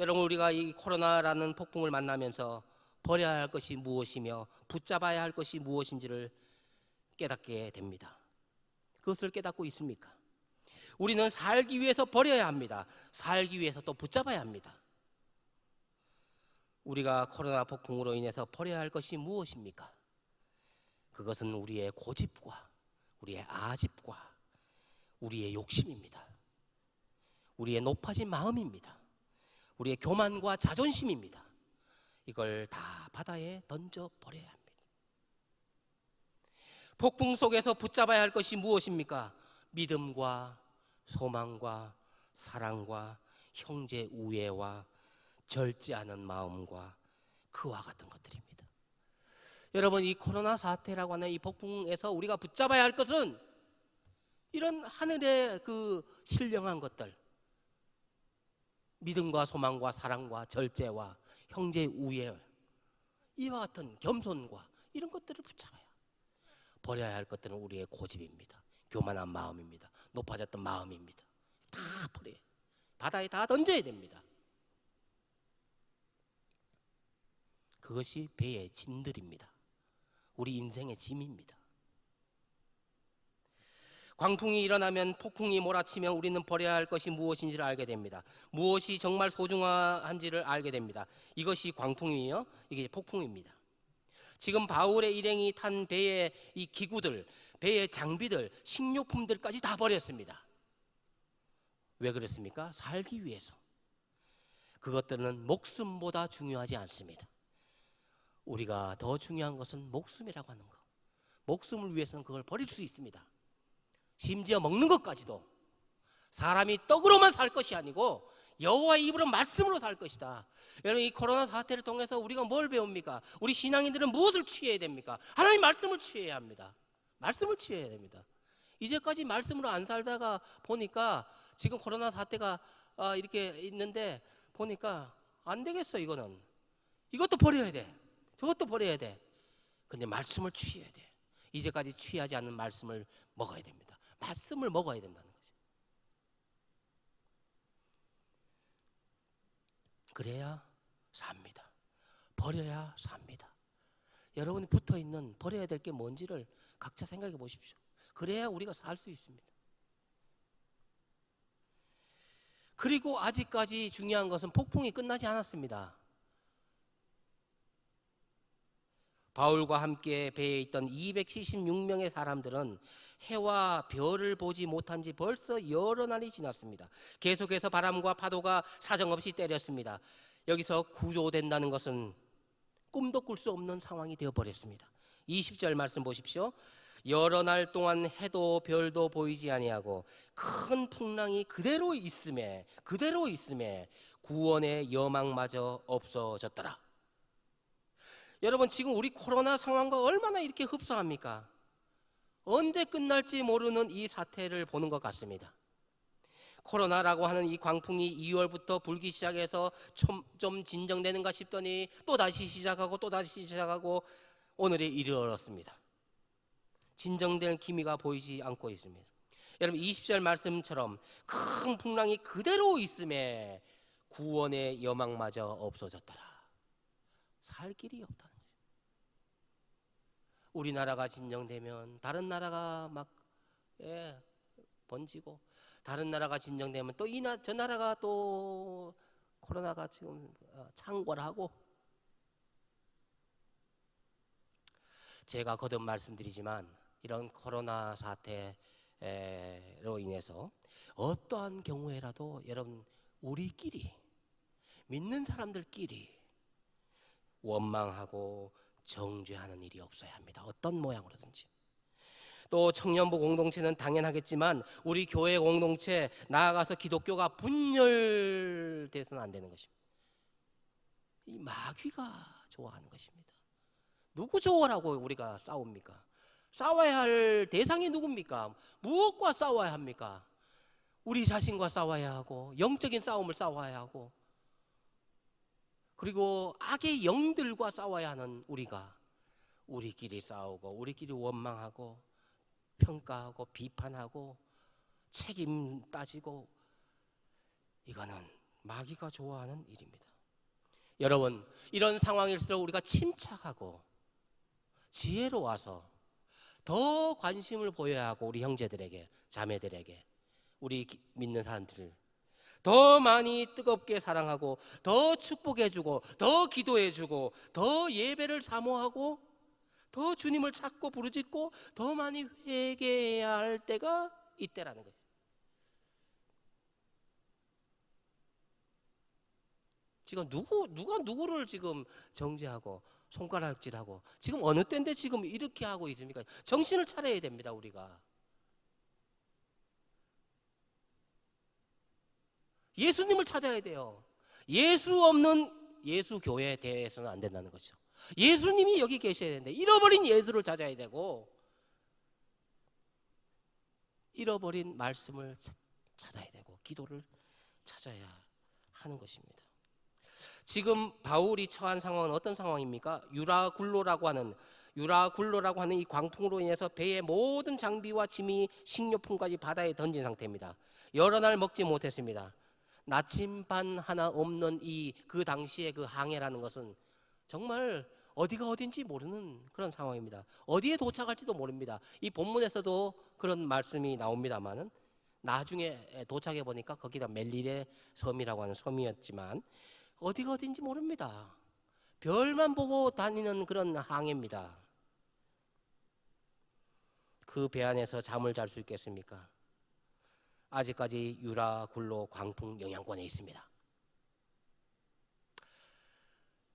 Speaker 4: 여러분, 우리가 이 코로나라는 폭풍을 만나면서 버려야 할 것이 무엇이며 붙잡아야 할 것이 무엇인지를 깨닫게 됩니다. 그것을 깨닫고 있습니까? 우리는 살기 위해서 버려야 합니다. 살기 위해서 또 붙잡아야 합니다. 우리가 코로나 폭풍으로 인해서 버려야 할 것이 무엇입니까? 그것은 우리의 고집과 우리의 아집과 우리의 욕심입니다. 우리의 높아진 마음입니다. 우리의 교만과 자존심입니다. 이걸 다 바다에 던져버려야 합니다. 폭풍 속에서 붙잡아야 할 것이 무엇입니까? 믿음과 소망과 사랑과 형제 우애와 절제하는 마음과 그와 같은 것들입니다. 여러분, 이 코로나 사태라고 하는 이 폭풍에서 우리가 붙잡아야 할 것은 이런 하늘의 그 신령한 것들, 믿음과 소망과 사랑과 절제와 형제 우애, 이와 같은 겸손과 이런 것들을 붙잡아야, 버려야 할 것들은 우리의 고집입니다. 교만한 마음입니다. 높아졌던 마음입니다. 다 버려야, 바다에 다 던져야 됩니다. 그것이 배의 짐들입니다. 우리 인생의 짐입니다. 광풍이 일어나면, 폭풍이 몰아치면 우리는 버려야 할 것이 무엇인지를 알게 됩니다. 무엇이 정말 소중한지를 알게 됩니다. 이것이 광풍이에요. 이게 폭풍입니다. 지금 바울의 일행이 탄 배의 이 기구들, 배의 장비들, 식료품들까지 다 버렸습니다. 왜 그랬습니까? 살기 위해서. 그것들은 목숨보다 중요하지 않습니다. 우리가 더 중요한 것은 목숨이라고 하는 것. 목숨을 위해서는 그걸 버릴 수 있습니다. 심지어 먹는 것까지도. 사람이 떡으로만 살 것이 아니고 여호와의 입으로 말씀으로 살 것이다. 여러분, 이 코로나 사태를 통해서 우리가 뭘 배웁니까? 우리 신앙인들은 무엇을 취해야 됩니까? 하나님 말씀을 취해야 합니다. 말씀을 취해야 됩니다. 이제까지 말씀으로 안 살다가 보니까 지금 코로나 사태가 이렇게 있는데 보니까 안 되겠어. 이거는 이것도 버려야 돼. 저것도 버려야 돼. 근데 말씀을 취해야 돼. 이제까지 취하지 않는 말씀을 먹어야 됩니다. 말씀을 먹어야 된다는 거죠. 그래야 삽니다. 버려야 삽니다. 여러분이 붙어있는 버려야 될 게 뭔지를 각자 생각해 보십시오. 그래야 우리가 살 수 있습니다. 그리고 아직까지 중요한 것은 폭풍이 끝나지 않았습니다. 바울과 함께 배에 있던 276명의 사람들은 해와 별을 보지 못한 지 벌써 여러 날이 지났습니다. 계속해서 바람과 파도가 사정없이 때렸습니다. 여기서 구조된다는 것은 꿈도 꿀 수 없는 상황이 되어버렸습니다. 20절 말씀 보십시오. 여러 날 동안 해도 별도 보이지 아니하고 큰 풍랑이 그대로 있음에 구원의 여망마저 없어졌더라. 여러분, 지금 우리 코로나 상황과 얼마나 이렇게 흡사합니까? 언제 끝날지 모르는 이 사태를 보는 것 같습니다. 코로나라고 하는 이 광풍이 2월부터 불기 시작해서 좀 진정되는가 싶더니 또다시 시작하고 오늘에 이르렀습니다. 진정될 기미가 보이지 않고 있습니다. 여러분, 20절 말씀처럼 큰 풍랑이 그대로 있음에 구원의 여망마저 없어졌더라. 살 길이 없다는 거죠. 우리나라가 진정되면 다른 나라가 막 번지고, 다른 나라가 진정되면 또 저 나라가 또 코로나가 지금 창궐하고. 제가 거듭 말씀드리지만 이런 코로나 사태로 인해서 어떠한 경우에라도 여러분, 우리끼리, 믿는 사람들끼리 원망하고 정죄하는 일이 없어야 합니다. 어떤 모양으로든지. 또 청년부 공동체는 당연하겠지만 우리 교회 공동체, 나아가서 기독교가 분열돼서는 안 되는 것입니다. 이 마귀가 좋아하는 것입니다. 누구 좋아라고 우리가 싸웁니까? 싸워야 할 대상이 누굽니까? 무엇과 싸워야 합니까? 우리 자신과 싸워야 하고, 영적인 싸움을 싸워야 하고, 그리고 악의 영들과 싸워야 하는 우리가 우리끼리 싸우고, 우리끼리 원망하고, 평가하고, 비판하고, 책임 따지고, 이거는 마귀가 좋아하는 일입니다. 여러분, 이런 상황일수록 우리가 침착하고 지혜로워서 더 관심을 보여야 하고, 우리 형제들에게, 자매들에게, 우리 믿는 사람들을 더 많이 뜨겁게 사랑하고, 더 축복해주고, 더 기도해주고, 더 예배를 사모하고, 더 주님을 찾고 부르짖고, 더 많이 회개해야 할 때가 이때라는 거예요. 지금 누가 누구를 지금 정죄하고 손가락질하고 지금 어느 때인데 지금 이렇게 하고 있습니까? 정신을 차려야 됩니다. 우리가 예수님을 찾아야 돼요. 예수 없는 예수 교회에 대해서는 안 된다는 거죠. 예수님이 여기 계셔야 되는데 잃어버린 예수를 찾아야 되고 잃어버린 말씀을 찾아야 되고 기도를 찾아야 하는 것입니다. 지금 바울이 처한 상황은 어떤 상황입니까? 유라굴로라고 하는 이 광풍으로 인해서 배의 모든 장비와 짐이 식료품까지 바다에 던진 상태입니다. 여러 날 먹지 못했습니다. 나침반 하나 없는 그 당시의 그 항해라는 것은 정말 어디가 어딘지 모르는 그런 상황입니다. 어디에 도착할지도 모릅니다. 이 본문에서도 그런 말씀이 나옵니다만은 나중에 도착해 보니까 거기다 멜리레 섬이라고 하는 섬이었지만 어디가 어딘지 모릅니다. 별만 보고 다니는 그런 항해입니다. 그 배 안에서 잠을 잘 수 있겠습니까? 아직까지 유라굴로 광풍 영향권에 있습니다.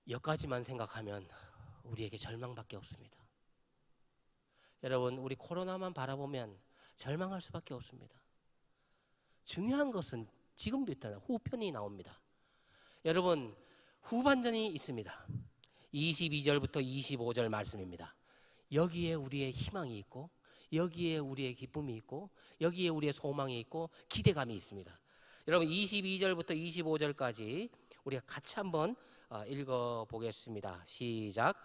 Speaker 4: 여기까지만 생각하면 우리에게 절망밖에 없습니다. 여러분, 우리 코로나만 바라보면 절망할 수밖에 없습니다. 중요한 것은 지금부터 후편이 나옵니다. 여러분, 후반전이 있습니다. 22절부터 25절 말씀입니다. 여기에 우리의 희망이 있고 여기에 우리의 기쁨이 있고 여기에 우리의 소망이 있고 기대감이 있습니다. 여러분 22절부터 25절까지 우리가 같이 한번 읽어보겠습니다. 시작.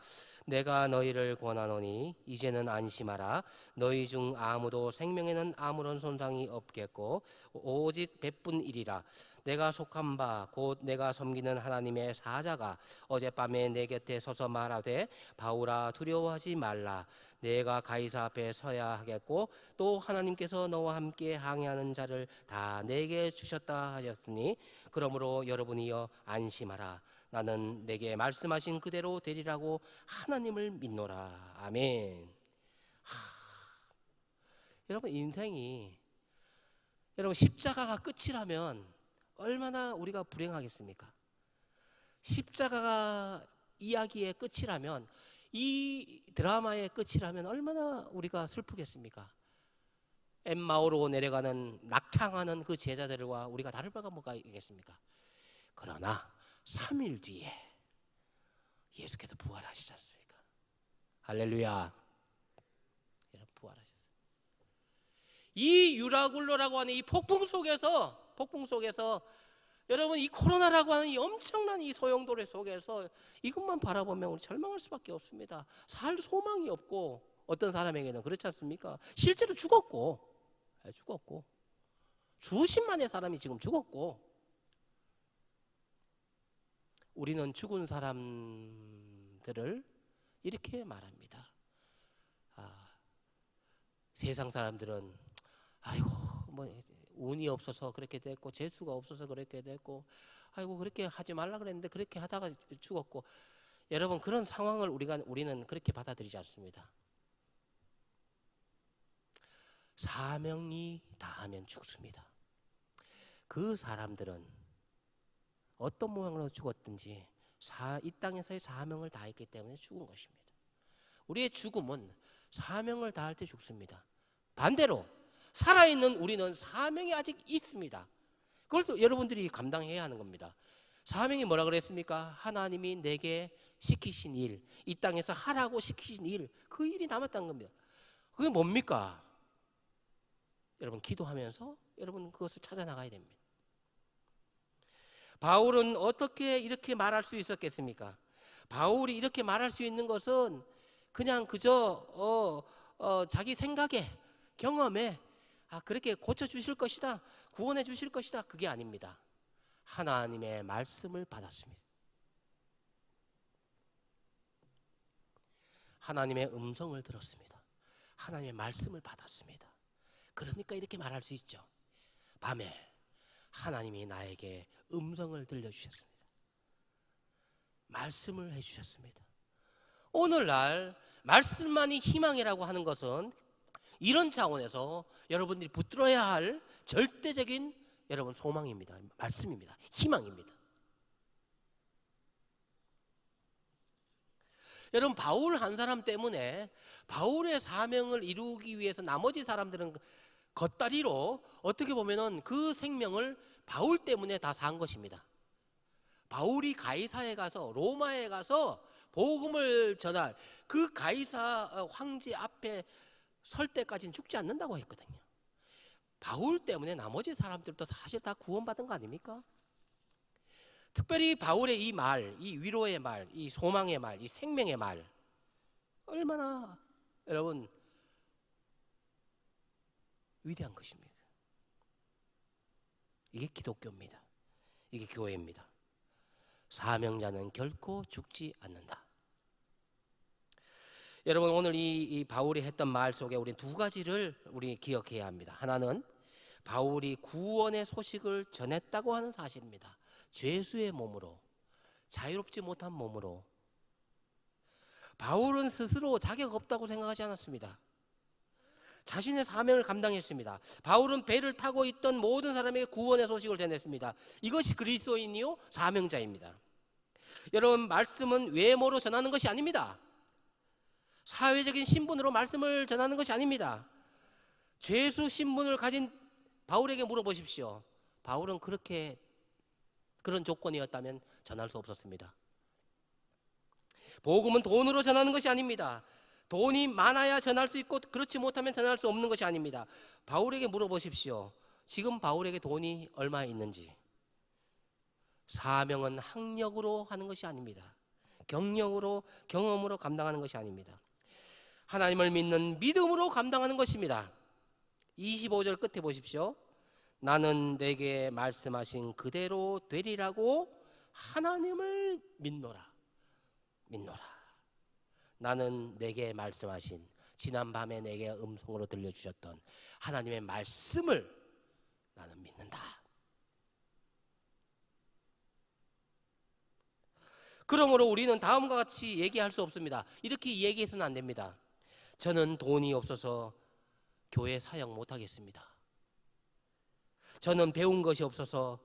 Speaker 4: 내가 너희를 권하노니 이제는 안심하라. 너희 중 아무도 생명에는 아무런 손상이 없겠고 오직 백분이리라. 내가 속한 바 곧 내가 섬기는 하나님의 사자가 어젯밤에 내 곁에 서서 말하되 바울아 두려워하지 말라. 내가 가이사 앞에 서야 하겠고 또 하나님께서 너와 함께 항해하는 자를 다 내게 주셨다 하셨으니 그러므로 여러분이여 안심하라. 나는 내게 말씀하신 그대로 되리라고 하나님을 믿노라. 아멘. 여러분 인생이 여러분 십자가가 끝이라면 얼마나 우리가 불행하겠습니까? 십자가가 이야기의 끝이라면 이 드라마의 끝이라면 얼마나 우리가 슬프겠습니까? 엠마오로 내려가는 낙향하는 그 제자들과 우리가 다를 바가 뭐가 있겠습니까? 그러나 3일 뒤에 예수께서 부활하시지 않습니까? 할렐루야. 여러분 부활하셨어요. 이 유라굴로라고 하는 이 폭풍 속에서 여러분 이 코로나라고 하는 이 엄청난 이 소용돌이 속에서 이것만 바라보면 우리 절망할 수밖에 없습니다. 살 소망이 없고 어떤 사람에게는 그렇지 않습니까? 실제로 죽었고 수십만의 사람이 지금 죽었고 우리는 죽은 사람들을 이렇게 말합니다. 세상 사람들은 아이고 뭐 운이 없어서 그렇게 됐고 재수가 없어서 그렇게 됐고 아이고 그렇게 하지 말라 그랬는데 그렇게 하다가 죽었고 여러분 그런 상황을 우리는 그렇게 받아들이지 않습니다. 사명이 다하면 죽습니다. 그 사람들은 어떤 모양으로 죽었든지 이 땅에서의 사명을 다했기 때문에 죽은 것입니다. 우리의 죽음은 사명을 다할 때 죽습니다. 반대로 살아있는 우리는 사명이 아직 있습니다. 그걸 또 여러분들이 감당해야 하는 겁니다. 사명이 뭐라 그랬습니까? 하나님이 내게 시키신 일, 이 땅에서 하라고 시키신 일, 그 일이 남았다는 겁니다. 그게 뭡니까? 여러분 기도하면서 여러분 그것을 찾아나가야 됩니다. 바울은 어떻게 이렇게 말할 수 있었겠습니까? 바울이 이렇게 말할 수 있는 것은 그냥 그저 자기 생각에 경험에 그렇게 고쳐주실 것이다, 구원해 주실 것이다, 그게 아닙니다. 하나님의 말씀을 받았습니다. 하나님의 음성을 들었습니다. 하나님의 말씀을 받았습니다. 그러니까 이렇게 말할 수 있죠. 밤에 하나님이 나에게 음성을 들려주셨습니다. 말씀을 해주셨습니다. 오늘날 말씀만이 희망이라고 하는 것은 이런 차원에서 여러분들이 붙들어야 할 절대적인 여러분 소망입니다. 말씀입니다. 희망입니다. 여러분, 바울 한 사람 때문에 바울의 사명을 이루기 위해서 나머지 사람들은 겉다리로 어떻게 보면은 그 생명을 바울 때문에 다 산 것입니다. 바울이 가이사에 가서, 로마에 가서 복음을 전할, 그 가이사 황제 앞에 설 때까지는 죽지 않는다고 했거든요. 바울 때문에 나머지 사람들도 사실 다 구원받은 거 아닙니까? 특별히 바울의 이 말, 이 위로의 말, 이 소망의 말, 이 생명의 말, 얼마나 여러분 위대한 것입니까? 이게 기독교입니다. 이게 교회입니다. 사명자는 결코 죽지 않는다. 여러분, 오늘 이 바울이 했던 말 속에 우리 두 가지를 우리 기억해야 합니다. 하나는 바울이 구원의 소식을 전했다고 하는 사실입니다. 죄수의 몸으로, 자유롭지 못한 몸으로. 바울은 스스로 자격 없다고 생각하지 않았습니다. 자신의 사명을 감당했습니다. 바울은 배를 타고 있던 모든 사람에게 구원의 소식을 전했습니다. 이것이 그리스도인이요 사명자입니다. 여러분, 말씀은 외모로 전하는 것이 아닙니다. 사회적인 신분으로 말씀을 전하는 것이 아닙니다. 죄수 신분을 가진 바울에게 물어보십시오. 바울은 그런 조건이었다면 전할 수 없었습니다. 복음은 돈으로 전하는 것이 아닙니다. 돈이 많아야 전할 수 있고 그렇지 못하면 전할 수 없는 것이 아닙니다. 바울에게 물어보십시오. 지금 바울에게 돈이 얼마 있는지. 사명은 학력으로 하는 것이 아닙니다. 경력으로, 경험으로 감당하는 것이 아닙니다. 하나님을 믿는 믿음으로 감당하는 것입니다. 25절 끝에 보십시오. 나는 내게 말씀하신 그대로 되리라고 하나님을 믿노라. 나는 내게 말씀하신, 지난밤에 내게 음성으로 들려주셨던 하나님의 말씀을 나는 믿는다. 그러므로 우리는 다음과 같이 얘기할 수 없습니다. 이렇게 얘기해서는 안 됩니다. 저는 돈이 없어서 교회 사역 못하겠습니다. 저는 배운 것이 없어서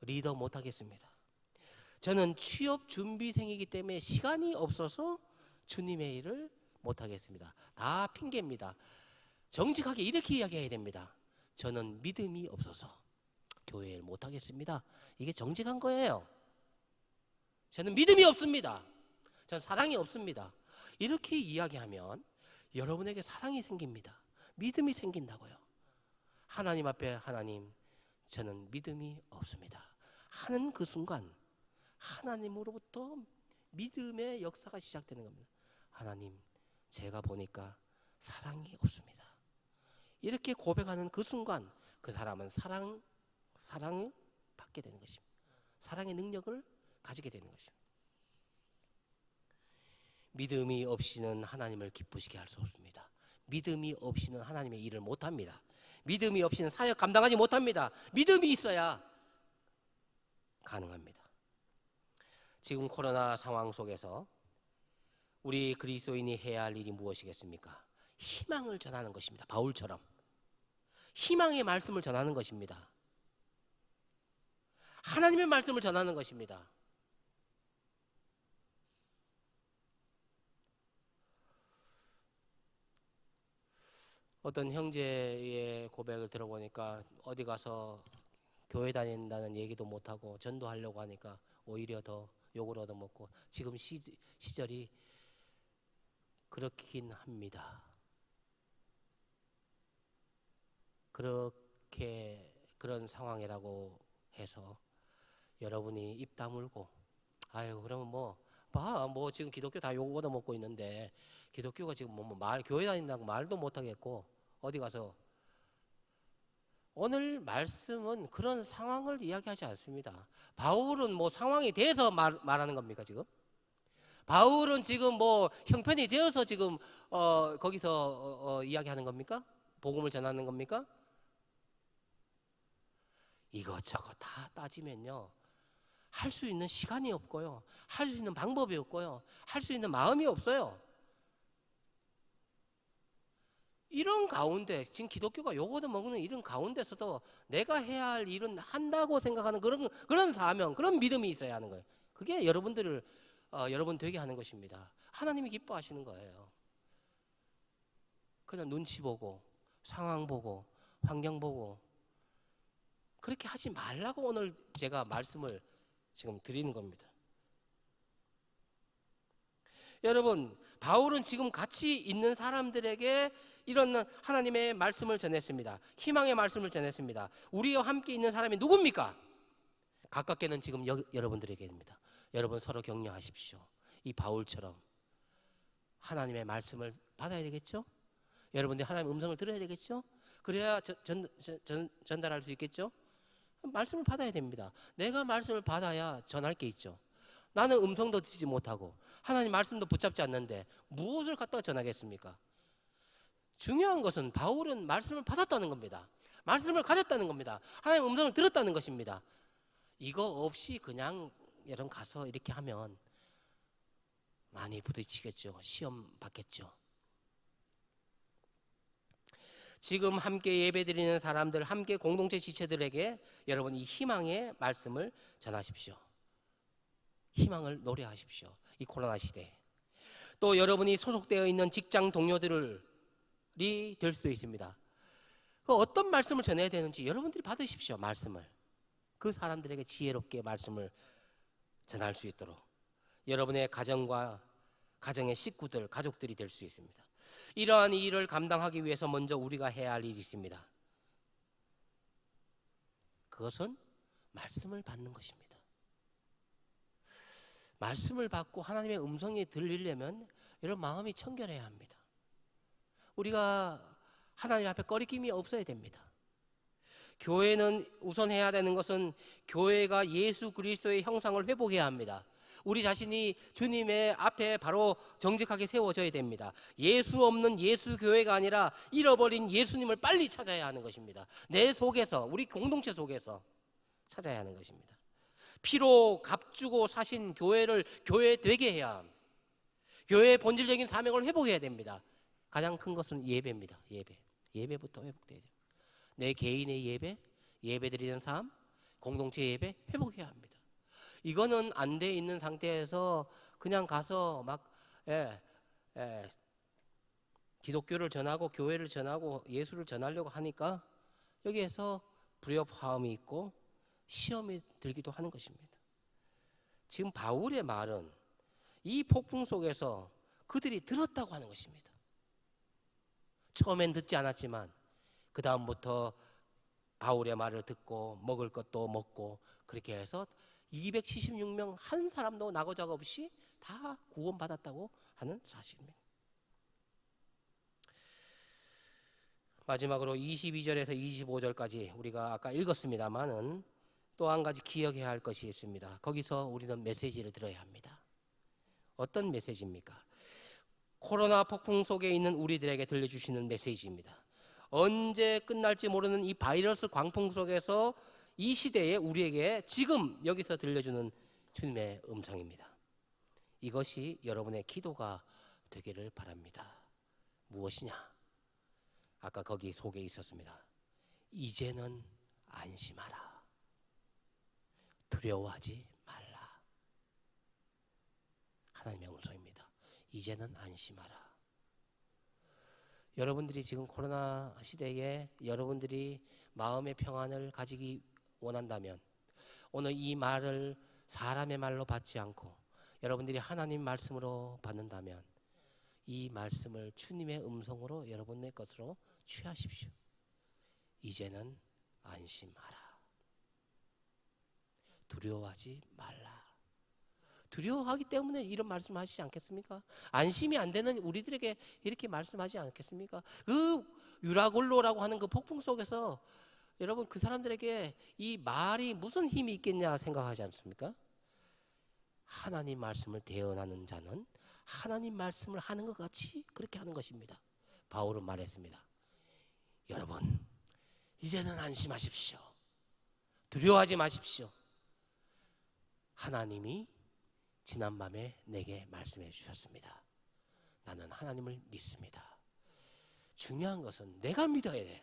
Speaker 4: 리더 못하겠습니다. 저는 취업 준비생이기 때문에 시간이 없어서 주님의 일을 못하겠습니다. 다 핑계입니다. 정직하게 이렇게 이야기해야 됩니다. 저는 믿음이 없어서 교회 일 못하겠습니다. 이게 정직한 거예요. 저는 믿음이 없습니다. 저는 사랑이 없습니다. 이렇게 이야기하면 여러분에게 사랑이 생깁니다. 믿음이 생긴다고요. 하나님 앞에, 하나님, 저는 믿음이 없습니다 하는 그 순간 하나님으로부터 믿음의 역사가 시작되는 겁니다. 하나님, 제가 보니까 사랑이 없습니다. 이렇게 고백하는 그 순간 그 사람은 사랑을 받게 되는 것입니다. 사랑의 능력을 가지게 되는 것입니다. 믿음이 없이는 하나님을 기쁘시게 할 수 없습니다. 믿음이 없이는 하나님의 일을 못합니다. 믿음이 없이는 사역 감당하지 못합니다. 믿음이 있어야 가능합니다. 지금 코로나 상황 속에서 우리 그리스도인이 해야 할 일이 무엇이겠습니까? 희망을 전하는 것입니다. 바울처럼 희망의 말씀을 전하는 것입니다. 하나님의 말씀을 전하는 것입니다. 어떤 형제의 고백을 들어보니까 어디 가서 교회 다닌다는 얘기도 못하고 전도하려고 하니까 오히려 더 욕을 얻어먹고, 지금 시절이 그렇긴 합니다. 그런 상황이라고 해서 여러분이 입 다물고, 아유 그러면 뭐 지금 기독교 다 욕 얻어먹고 있는데 기독교가 지금 교회 다닌다고 말도 못하겠고 어디 가서. 오늘 말씀은 그런 상황을 이야기하지 않습니다. 바울은 상황이 돼서 말하는 겁니까 지금? 바울은 지금 형편이 되어서 지금 거기서 이야기하는 겁니까? 복음을 전하는 겁니까? 이것저것 다 따지면요, 할 수 있는 시간이 없고요, 할 수 있는 방법이 없고요, 할 수 있는 마음이 없어요. 이런 가운데, 지금 기독교가 요거도 먹는 이런 가운데서도 내가 해야 할 일은 한다고 생각하는 그런 사명, 그런 믿음이 있어야 하는 거예요. 그게 여러분들을 여러분 되게 하는 것입니다. 하나님이 기뻐하시는 거예요. 그냥 눈치 보고 상황 보고 환경 보고 그렇게 하지 말라고 오늘 제가 말씀을 지금 드리는 겁니다. 여러분, 바울은 지금 같이 있는 사람들에게 이런 하나님의 말씀을 전했습니다. 희망의 말씀을 전했습니다. 우리와 함께 있는 사람이 누굽니까? 가깝게는 지금 여러분들에게입니다. 여러분 서로 격려하십시오. 이 바울처럼 하나님의 말씀을 받아야 되겠죠? 여러분들이 하나님의 음성을 들어야 되겠죠? 그래야 전달할 수 있겠죠? 말씀을 받아야 됩니다. 내가 말씀을 받아야 전할 게 있죠. 나는 음성도 듣지 못하고 하나님 말씀도 붙잡지 않는데 무엇을 갖다가 전하겠습니까? 중요한 것은 바울은 말씀을 받았다는 겁니다. 말씀을 가졌다는 겁니다. 하나님의 음성을 들었다는 것입니다. 이거 없이 그냥 여러분 가서 이렇게 하면 많이 부딪히겠죠. 시험 받겠죠. 지금 함께 예배드리는 사람들, 함께 공동체 지체들에게 여러분 이 희망의 말씀을 전하십시오. 희망을 노래하십시오. 이 코로나 시대에. 또 여러분이 소속되어 있는 직장 동료들이 될 수도 있습니다. 어떤 말씀을 전해야 되는지 여러분들이 받으십시오. 말씀을. 그 사람들에게 지혜롭게 말씀을 전할 수 있도록 여러분의 가정과 가정의 식구들, 가족들이 될 수 있습니다. 이러한 일을 감당하기 위해서 먼저 우리가 해야 할 일이 있습니다. 그것은 말씀을 받는 것입니다. 말씀을 받고 하나님의 음성이 들리려면 여러분 마음이 청결해야 합니다. 우리가 하나님 앞에 꺼리낌이 없어야 됩니다. 교회는 우선 해야 되는 것은 교회가 예수 그리스도의 형상을 회복해야 합니다. 우리 자신이 주님의 앞에 바로 정직하게 세워져야 됩니다. 예수 없는 예수 교회가 아니라 잃어버린 예수님을 빨리 찾아야 하는 것입니다. 내 속에서, 우리 공동체 속에서 찾아야 하는 것입니다. 피로 값주고 사신 교회를 교회 되게 해야 합니다. 교회의 본질적인 사명을 회복해야 됩니다. 가장 큰 것은 예배입니다. 예배부터 회복돼야 돼요. 내 개인의 예배 드리는 삶, 공동체 예배 회복해야 합니다. 이거는 안 돼 있는 상태에서 그냥 가서 막 기독교를 전하고 교회를 전하고 예수를 전하려고 하니까 여기에서 불협화음이 있고 시험이 들기도 하는 것입니다. 지금 바울의 말은 이 폭풍 속에서 그들이 들었다고 하는 것입니다. 처음엔 듣지 않았지만 그 다음부터 바울의 말을 듣고 먹을 것도 먹고 그렇게 해서 276명 한 사람도 나고자가 없이 다 구원받았다고 하는 사실입니다. 마지막으로 22절에서 25절까지 우리가 아까 읽었습니다만은 또 한 가지 기억해야 할 것이 있습니다. 거기서 우리는 메시지를 들어야 합니다. 어떤 메시지입니까? 코로나 폭풍 속에 있는 우리들에게 들려주시는 메시지입니다. 언제 끝날지 모르는 이 바이러스 광풍 속에서 이 시대에 우리에게 지금 여기서 들려주는 주님의 음성입니다. 이것이 여러분의 기도가 되기를 바랍니다. 무엇이냐? 아까 거기 속에 있었습니다. 이제는 안심하라. 두려워하지 말라. 하나님의 음성입니다. 이제는 안심하라. 여러분들이 지금 코로나 시대에 여러분들이 마음의 평안을 가지기 원한다면 오늘 이 말을 사람의 말로 받지 않고 여러분들이 하나님 말씀으로 받는다면 이 말씀을 주님의 음성으로 여러분의 것으로 취하십시오. 이제는 안심하라. 두려워하지 말라. 두려워하기 때문에 이런 말씀하시지 않겠습니까? 안심이 안 되는 우리들에게 이렇게 말씀하지 않겠습니까? 그 유라굴로라고 하는 그 폭풍 속에서 여러분 그 사람들에게 이 말이 무슨 힘이 있겠냐 생각하지 않습니까? 하나님 말씀을 대언하는 자는 하나님 말씀을 하는 것 같이 그렇게 하는 것입니다. 바울은 말했습니다. 여러분 이제는 안심하십시오. 두려워하지 마십시오. 하나님이 지난밤에 내게 말씀해 주셨습니다. 나는 하나님을 믿습니다. 중요한 것은 내가 믿어야 돼.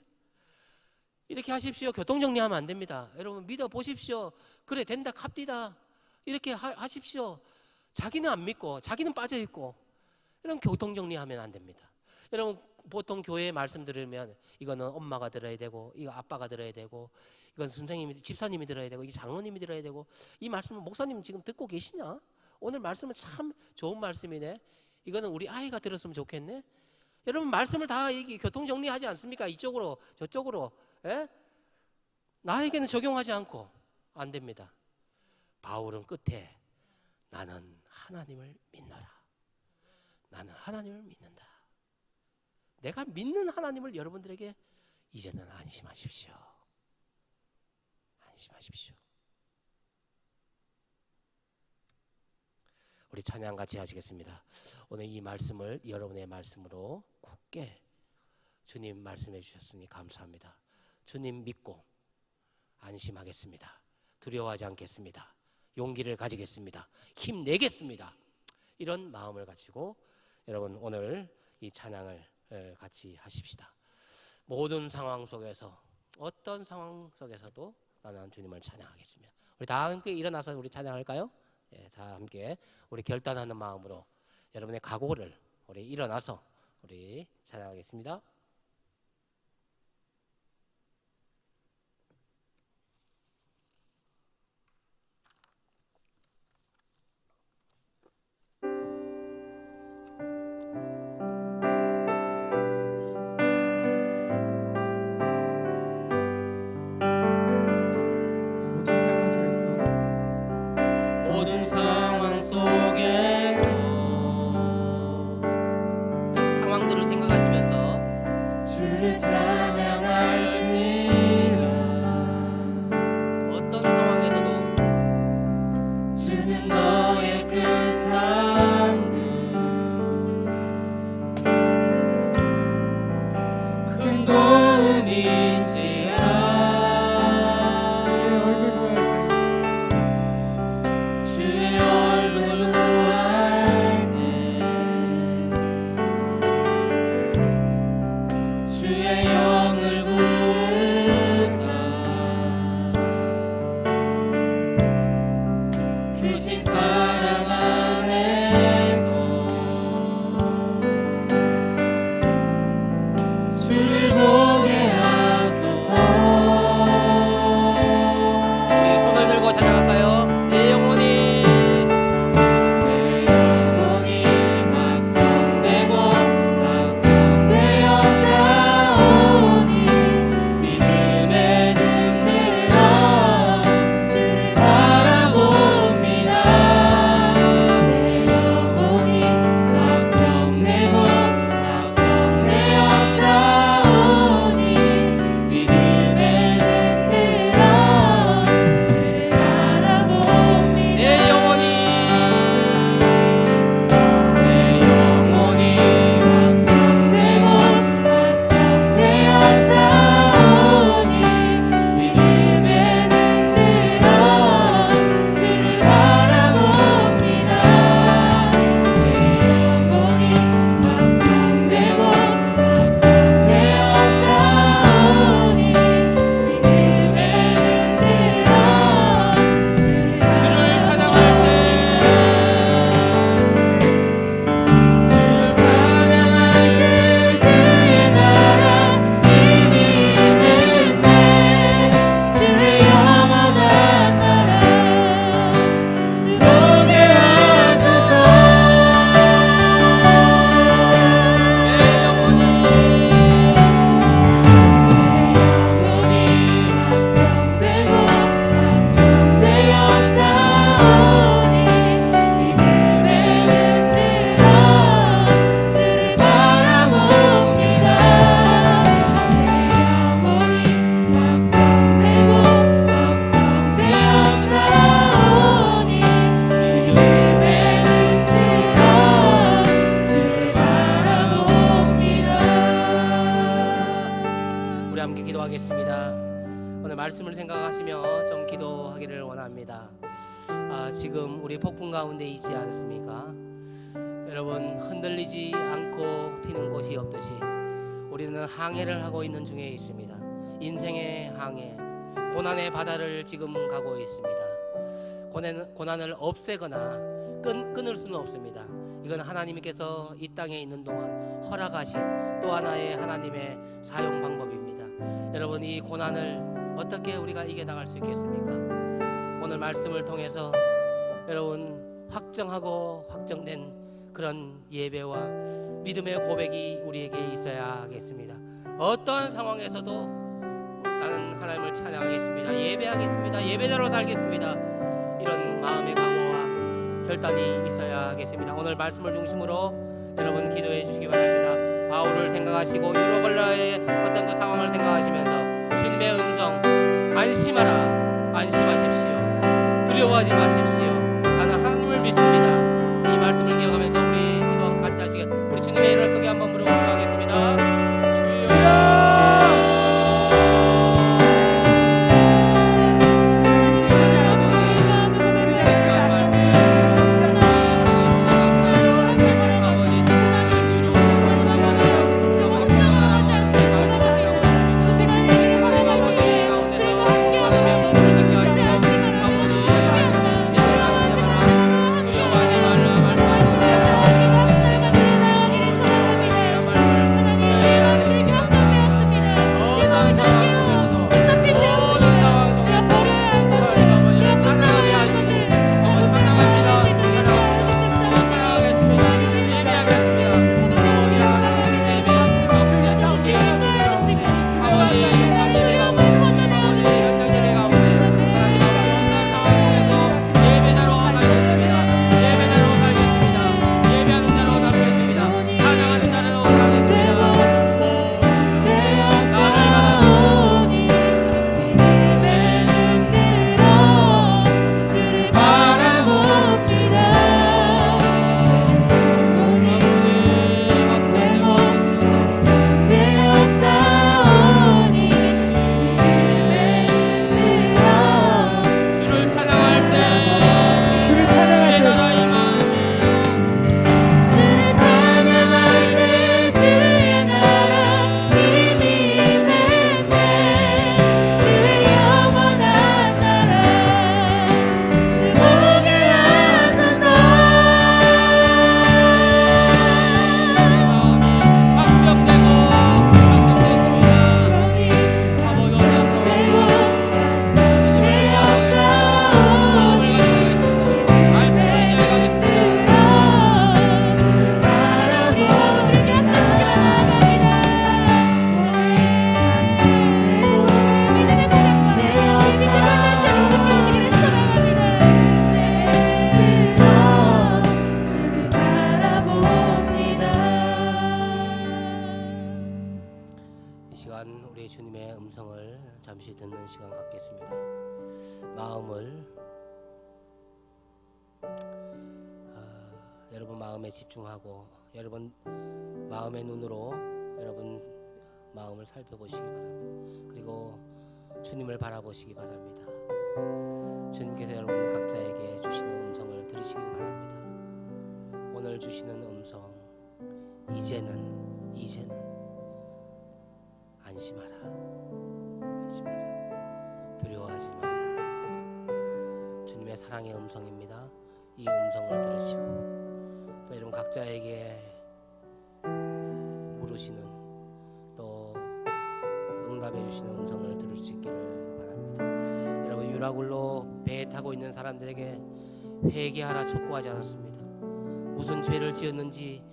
Speaker 4: 이렇게 하십시오. 교통정리하면 안 됩니다. 여러분 믿어보십시오. 그래 된다 갑디다. 이렇게 하십시오. 자기는 안 믿고 자기는 빠져 있고 이런 교통 정리하면 안 됩니다. 여러분 보통 교회에 말씀 들으면 이거는 엄마가 들어야 되고 이거 아빠가 들어야 되고 이건 선생님이 집사님이 들어야 되고 이게 장로님이 들어야 되고 이 말씀은 목사님 지금 듣고 계시냐? 오늘 말씀은 참 좋은 말씀이네. 이거는 우리 아이가 들었으면 좋겠네. 여러분 말씀을 다 이게 교통 정리하지 않습니까? 이쪽으로 저쪽으로. 예? 나에게는 적용하지 않고 안 됩니다. 바울은 끝에 나는 하나님을 믿노라. 나는 하나님을 믿는다. 내가 믿는 하나님을 여러분들에게 이제는 안심하십시오. 안심하십시오. 우리 찬양 같이 하시겠습니다. 오늘 이 말씀을 여러분의 말씀으로 굳게 주님 말씀해 주셨으니 감사합니다. 주님 믿고 안심하겠습니다. 두려워하지 않겠습니다. 용기를 가지겠습니다. 힘내겠습니다. 이런 마음을 가지고 여러분 오늘 이 찬양을 같이 하십시다. 모든 상황 속에서 어떤 상황 속에서도 나는 주님을 찬양하겠습니다. 우리 다 함께 일어나서 우리 찬양할까요? 예, 다 함께 우리 결단하는 마음으로 여러분의 각오를 우리 일어나서 우리 찬양하겠습니다. 모든 상황 속에서 상황들을 생각하시면서 주를 찬양할지라. 어떤 상황에서도 주는 너의 큰 산들 큰 도움이시라. 주의 얼굴 구할 때 주의 영을 부으사 크신 사랑 안에서 주를 보게 하소서. 우리 손을 들고 찬양할까요? 내 영혼이 확정되고 확정되어 싸우니 믿음의 눈 들어 주를 바라봅니다. 내 영혼이 확정되고 확정되어 싸우니 믿음의 눈 들어 주를 바라봅니다. 내 영혼이 확정되고 확정되어 싸우니 믿음의 눈 들어 주를 바라봅니다. 내 영혼이 확정되고 확정되어 싸우니 믿음의 눈 들어 주를 찬양할 때 주의 나라 힘이 있는데 주의 영원한 나라 주 보게 하소서. 내 영혼이 확정되고 확정되어 싸우니 믿음의 눈 들어 주를 바라봅니다. 내 영혼이 확정되고 확정되어 싸우니 믿음의 눈 들어 주를 바라봅니다. 우리 함께 기도하겠습니다. 오늘 말씀을 생각하시며 좀 기도하기를 원합니다. 지금 우리 폭풍 가운데 있지 않습니까? 여러분 흔들리지 않고 피는 곳이 없듯이 우리는 항해를 하고 있는 중에 있습니다. 인생의 항해, 고난의 바다를 지금 가고 있습니다. 고난을 없애거나 끊을 수는 없습니다. 이건 하나님께서 이 땅에 있는 동안 허락하신 또 하나의 하나님의 사용 방법입니다. 여러분, 이 고난을 어떻게 우리가 이겨나갈 수 있겠습니까? 오늘 말씀을 통해서 여러분 확정하고 확정된 그런 예배와 믿음의 고백이 우리에게 있어야겠습니다. 어떤 상황에서도 나는 하나님을 찬양하겠습니다. 예배하겠습니다. 예배자로 살겠습니다. 이런 마음의 각오와 결단이 있어야겠습니다. 오늘 말씀을 중심으로 여러분 기도해 주시기 바랍니다. 바울을 생각하시고 유로글라의 어떤 그 상황을 생각하시면서 주님의 음성, 안심하라, 안심하십시오. 두려워하지 마십시오. 나는 하나님을 믿습니다. 이 말씀을 기억하면서 우리 기도 같이 하시게 우리 주님의 이름을 크게 한번 부르고 기도하겠습니다. 주여. 우리 주님의 음성을 잠시 듣는 시간 갖겠습니다. 마음을 여러분 마음에 집중하고 여러분 마음의 눈으로 여러분 마음을 살펴보시기 바랍니다. 그리고 주님을 바라보시기 바랍니다. 주님께서 여러분 각자에게 주시는 음성을 들으시기 바랍니다. 오늘 주시는 음성, 이제는 안심하라, 두려워하지 마라. 주님의 사랑의 음성입니다. 이 음성을 들으시고 또 여러분 각자에게 물으시는 또 응답해 주시는 음성을 들을 수 있기를 바랍니다. 여러분 유라굴로 배에 타고 있는 사람들에게 회개하라 촉구하지 않았습니다. 무슨 죄를 지었는지,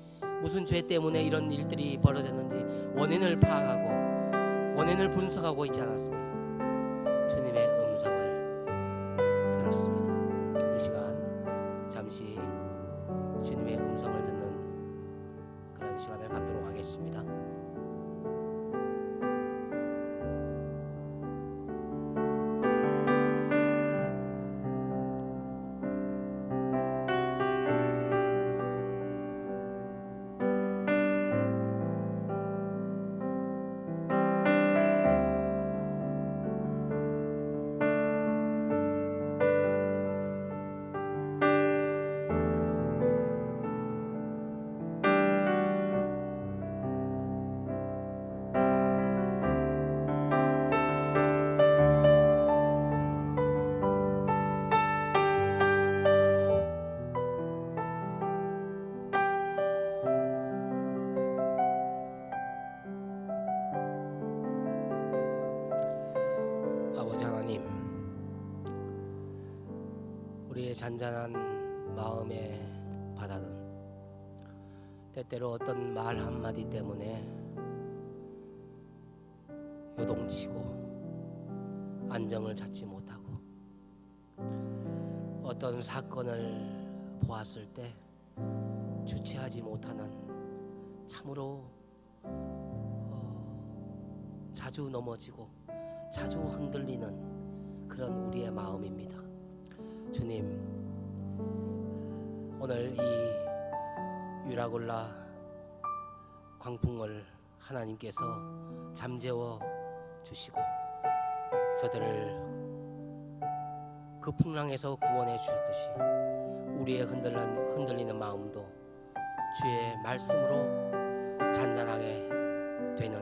Speaker 4: 무슨 죄 때문에 이런 일들이 벌어졌는지 원인을 파악하고 원인을 분석하고 있지 않았습니다. 주님의 음성을 들었습니다. 이 시간 잠시 주님의 음성을 듣는 그런 시간을 갖도록 하겠습니다. 잔잔한 마음의 바다는 때때로 어떤 말 한마디 때문에 요동치고 안정을 찾지 못하고 어떤 사건을 보았을 때 주체하지 못하는 참으로 자주 넘어지고 자주 흔들리는 그런 우리의 마음입니다. 주님, 오늘 이 유라굴라 광풍을 하나님께서 잠재워 주시고 저들을 그 풍랑에서 구원해 주셨듯이 우리의 흔들리는 마음도 주의 말씀으로 잔잔하게 되는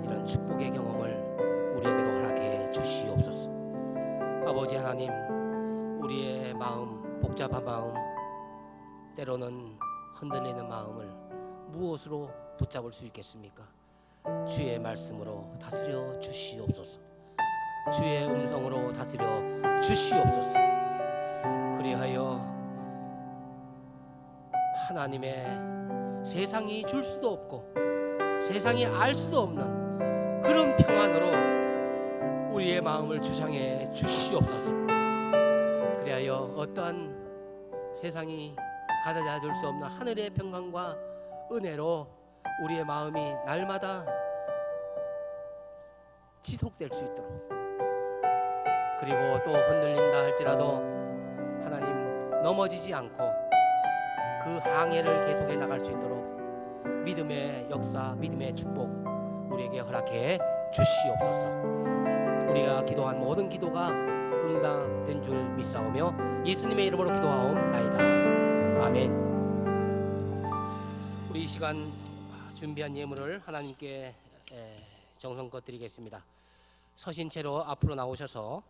Speaker 4: 이런 축복의 경험을 우리에게도 허락해 주시옵소서. 아버지 하나님, 우리의 마음, 복잡한 마음, 때로는 흔들리는 마음을 무엇으로 붙잡을 수 있겠습니까? 주의 말씀으로 다스려 주시옵소서. 주의 음성으로 다스려 주시옵소서. 그리하여 하나님의 세상이 줄 수도 없고 세상이 알 수도 없는 그런 평안으로 우리의 마음을 주장해 주시옵소서. 그리하여 어떠한 세상이 가져다 줄 수 없는 하늘의 평강과 은혜로 우리의 마음이 날마다 지속될 수 있도록, 그리고 또 흔들린다 할지라도 하나님 넘어지지 않고 그 항해를 계속해 나갈 수 있도록 믿음의 역사, 믿음의 축복 우리에게 허락해 주시옵소서. 우리가 기도한 모든 기도가 응답된 줄 믿사오며 예수님의 이름으로 기도하옵나이다. 아멘. 우리 이 시간 준비한 예물을 하나님께 정성껏 드리겠습니다. 서신 채로 앞으로 나오셔서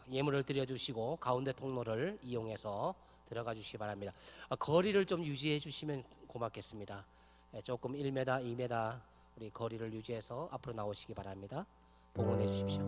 Speaker 4: 예물을 드려주시고 가운데 통로를 이용해서 들어가 주시기 바랍니다. 거리를 좀 유지해 주시면 고맙겠습니다. 조금 1m, 2m 우리 거리를 유지해서 앞으로 나오시기 바랍니다. 봉헌해 주십시오.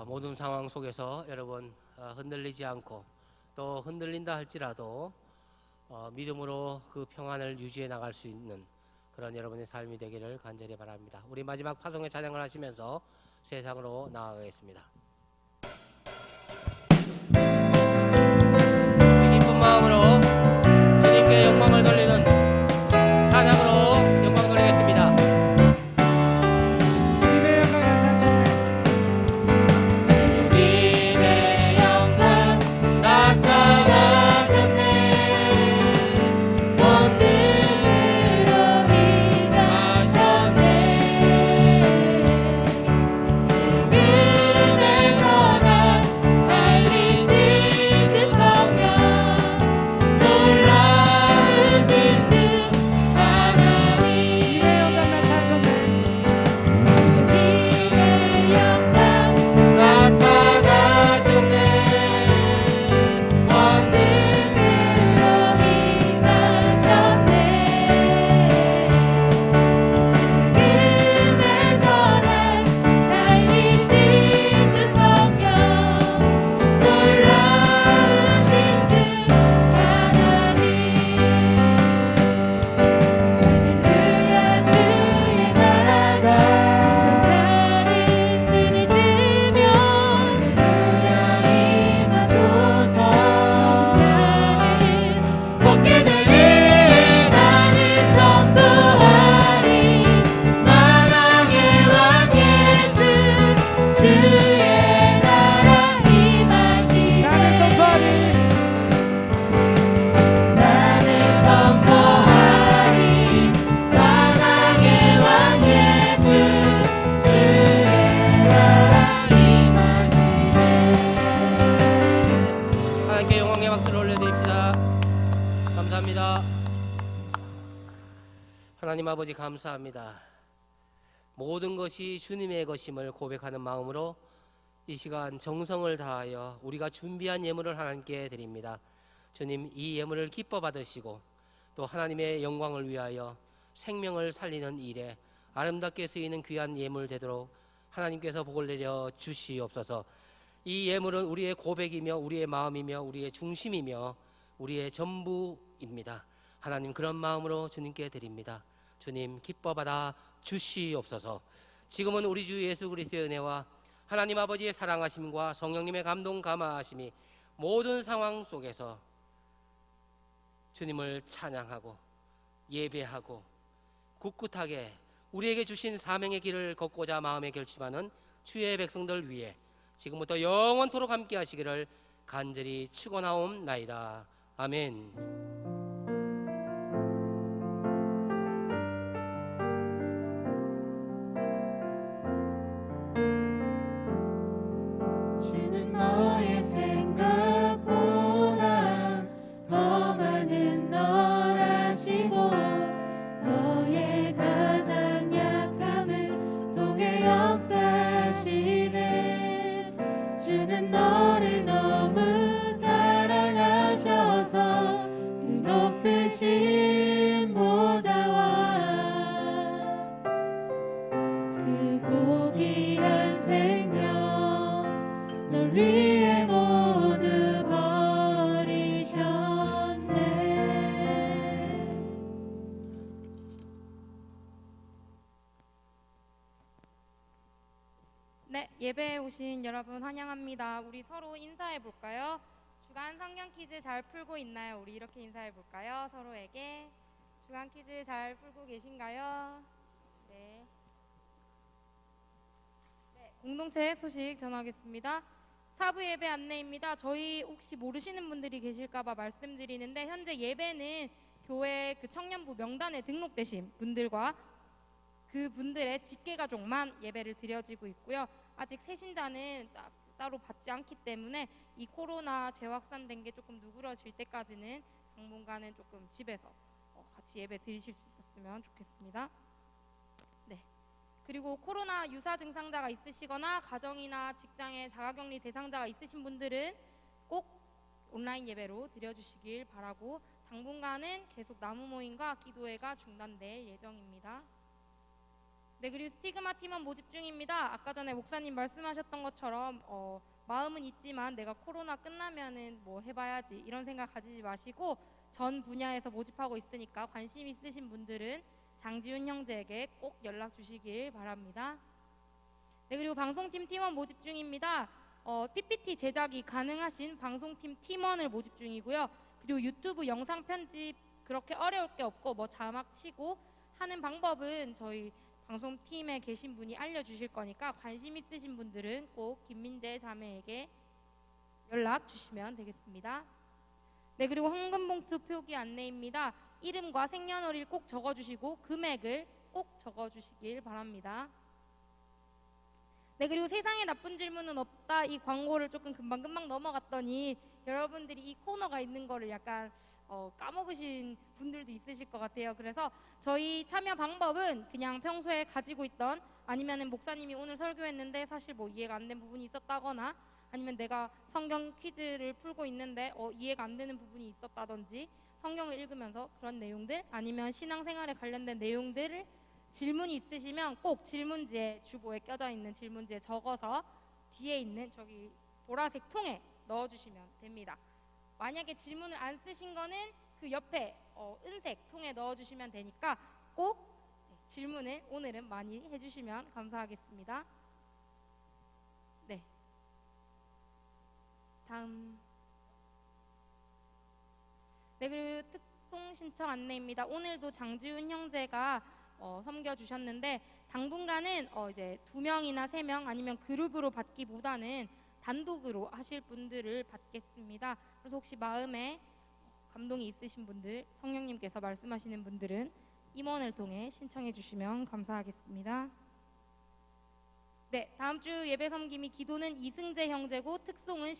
Speaker 4: 모든 상황 속에서 여러분 흔들리지 않고 또 흔들린다 할지라도 믿음으로 그 평안을 유지해 나갈 수 있는 그런 여러분의 삶이 되기를 간절히 바랍니다. 우리 마지막 파송의 찬양을 하시면서 세상으로 나아가겠습니다. 기쁜 마음으로 주님께 영광을 돌리는 찬양으로 영광 돌리겠습니다.
Speaker 2: 주님의
Speaker 4: 하나님 아버지 감사합니다. 모든 것이 주님의 것임을 고백하는 마음으로 이 시간 정성을 다하여 우리가 준비한 예물을 하나님께 드립니다. 주님, 이 예물을 기뻐 받으시고 또 하나님의 영광을 위하여 생명을 살리는 일에 아름답게 쓰이는 귀한 예물 되도록 하나님께서 복을 내려 주시옵소서. 이 예물은 우리의 고백이며 우리의 마음이며 우리의 중심이며 우리의 전부입니다. 하나님, 그런 마음으로 주님께 드립니다. 주님, 기뻐 받아 주시옵소서. 지금은 우리 주 예수 그리스도의 은혜와 하나님 아버지의 사랑하심과 성령님의 감동 감화하심이 모든 상황 속에서 주님을 찬양하고 예배하고 굳굳하게 우리에게 주신 사명의 길을 걷고자 마음에 결심하는 주의 백성들 위해 지금부터 영원토록 함께 하시기를 간절히 축원하옵나이다. 아멘.
Speaker 2: 주는 너의 생각보다 더 많은 널 아시고 너의 가장 약함을 통해 역사하시네. 주는 너를 너무 사랑하셔서 그 높으신 보좌와 그 고귀한 생명 널 위해 모두 버리셨네.
Speaker 5: 네, 예배에 오신 여러분 환영합니다. 우리 서로 인사해 볼까요? 주간 성경 퀴즈 잘 풀고 있나요? 우리 이렇게 인사해 볼까요? 서로에게 주간 퀴즈 잘 풀고 계신가요? 네. 네, 공동체 소식 전하겠습니다. 사부 예배 안내입니다. 저희 혹시 모르시는 분들이 계실까봐 말씀드리는데 현재 예배는 교회 그 청년부 명단에 등록되신 분들과 그 분들의 직계가족만 예배를 드려지고 있고요. 아직 새신자는 따로 받지 않기 때문에 이 코로나 재확산된 게 조금 누그러질 때까지는 당분간은 조금 집에서 같이 예배 드리실 수 있었으면 좋겠습니다. 네. 그리고 코로나 유사 증상자가 있으시거나 가정이나 직장에 자가격리 대상자가 있으신 분들은 꼭 온라인 예배로 드려주시길 바라고 당분간은 계속 나무 모임과 기도회가 중단될 예정입니다. 네, 그리고 스티그마 팀원 모집 중입니다. 아까 전에 목사님 말씀하셨던 것처럼 마음은 있지만 내가 코로나 끝나면은 뭐 해봐야지 이런 생각 가지지 마시고 전 분야에서 모집하고 있으니까 관심 있으신 분들은 장지훈 형제에게 꼭 연락 주시길 바랍니다. 네, 그리고 방송팀 팀원 모집 중입니다. PPT 제작이 가능하신 방송팀 팀원을 모집 중이고요. 그리고 유튜브 영상 편집 그렇게 어려울 게 없고 뭐 자막 치고 하는 방법은 저희 방송팀에 계신 분이 알려주실 거니까 관심 있으신 분들은 꼭 김민재 자매에게 연락 주시면 되겠습니다. 네, 그리고 헌금봉투 표기 안내입니다. 이름과 생년월일 꼭 적어주시고 금액을 꼭 적어주시길 바랍니다. 네, 그리고 세상에 나쁜 질문은 없다 이 광고를 조금 금방금방 넘어갔더니 여러분들이 이 코너가 있는 거를 약간 까먹으신 분들도 있으실 것 같아요. 그래서 저희 참여 방법은 그냥 평소에 가지고 있던 아니면은 목사님이 오늘 설교했는데 사실 뭐 이해가 안 된 부분이 있었다거나 아니면 내가 성경 퀴즈를 풀고 있는데 이해가 안 되는 부분이 있었다든지 성경을 읽으면서 그런 내용들 아니면 신앙생활에 관련된 내용들을 질문이 있으시면 꼭 질문지에 주보에 껴져 있는 질문지에 적어서 뒤에 있는 저기 보라색 통에 넣어주시면 됩니다. 만약에 질문을 안 쓰신 거는 그 옆에 은색 통에 넣어주시면 되니까 꼭 질문을 오늘은 많이 해주시면 감사하겠습니다. 네. 다음. 네, 그리고 특송 신청 안내입니다. 오늘도 장지훈 형제가 섬겨주셨는데 당분간은 이제 2명이나 3명 아니면 그룹으로 받기보다는 단독으로 하실 분들을 받겠습니다. 그래서 혹시 마음에 감동이 있으신 분들, 성령님께서 말씀하시는 분들은 임원을 통해 신청해 주시면 감사하겠습니다. 네, 다음 주 예배 섬김이 기도는 이승재 형제고 특송은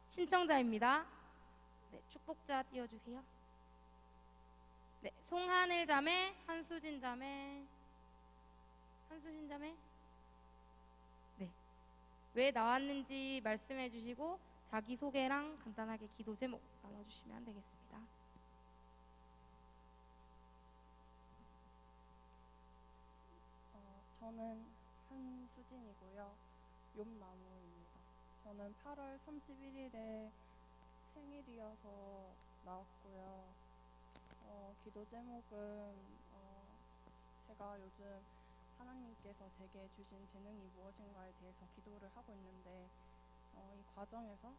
Speaker 5: 신청자입니다. 네, 축복자 띄워주세요. 네, 송하늘 자매, 한수진 자매. 네. 왜 나왔는지 말씀해 주시고 자기 소개랑 간단하게 기도 제목 나눠주시면 되겠습니다.
Speaker 6: 저는 한수진이고요. 욤나무입니다. 저는 8월 31일에 생일이어서 나왔고요. 기도 제목은 제가 요즘 하나님께서 제게 주신 재능이 무엇인가에 대해서 기도를 하고 있는데 이 과정에서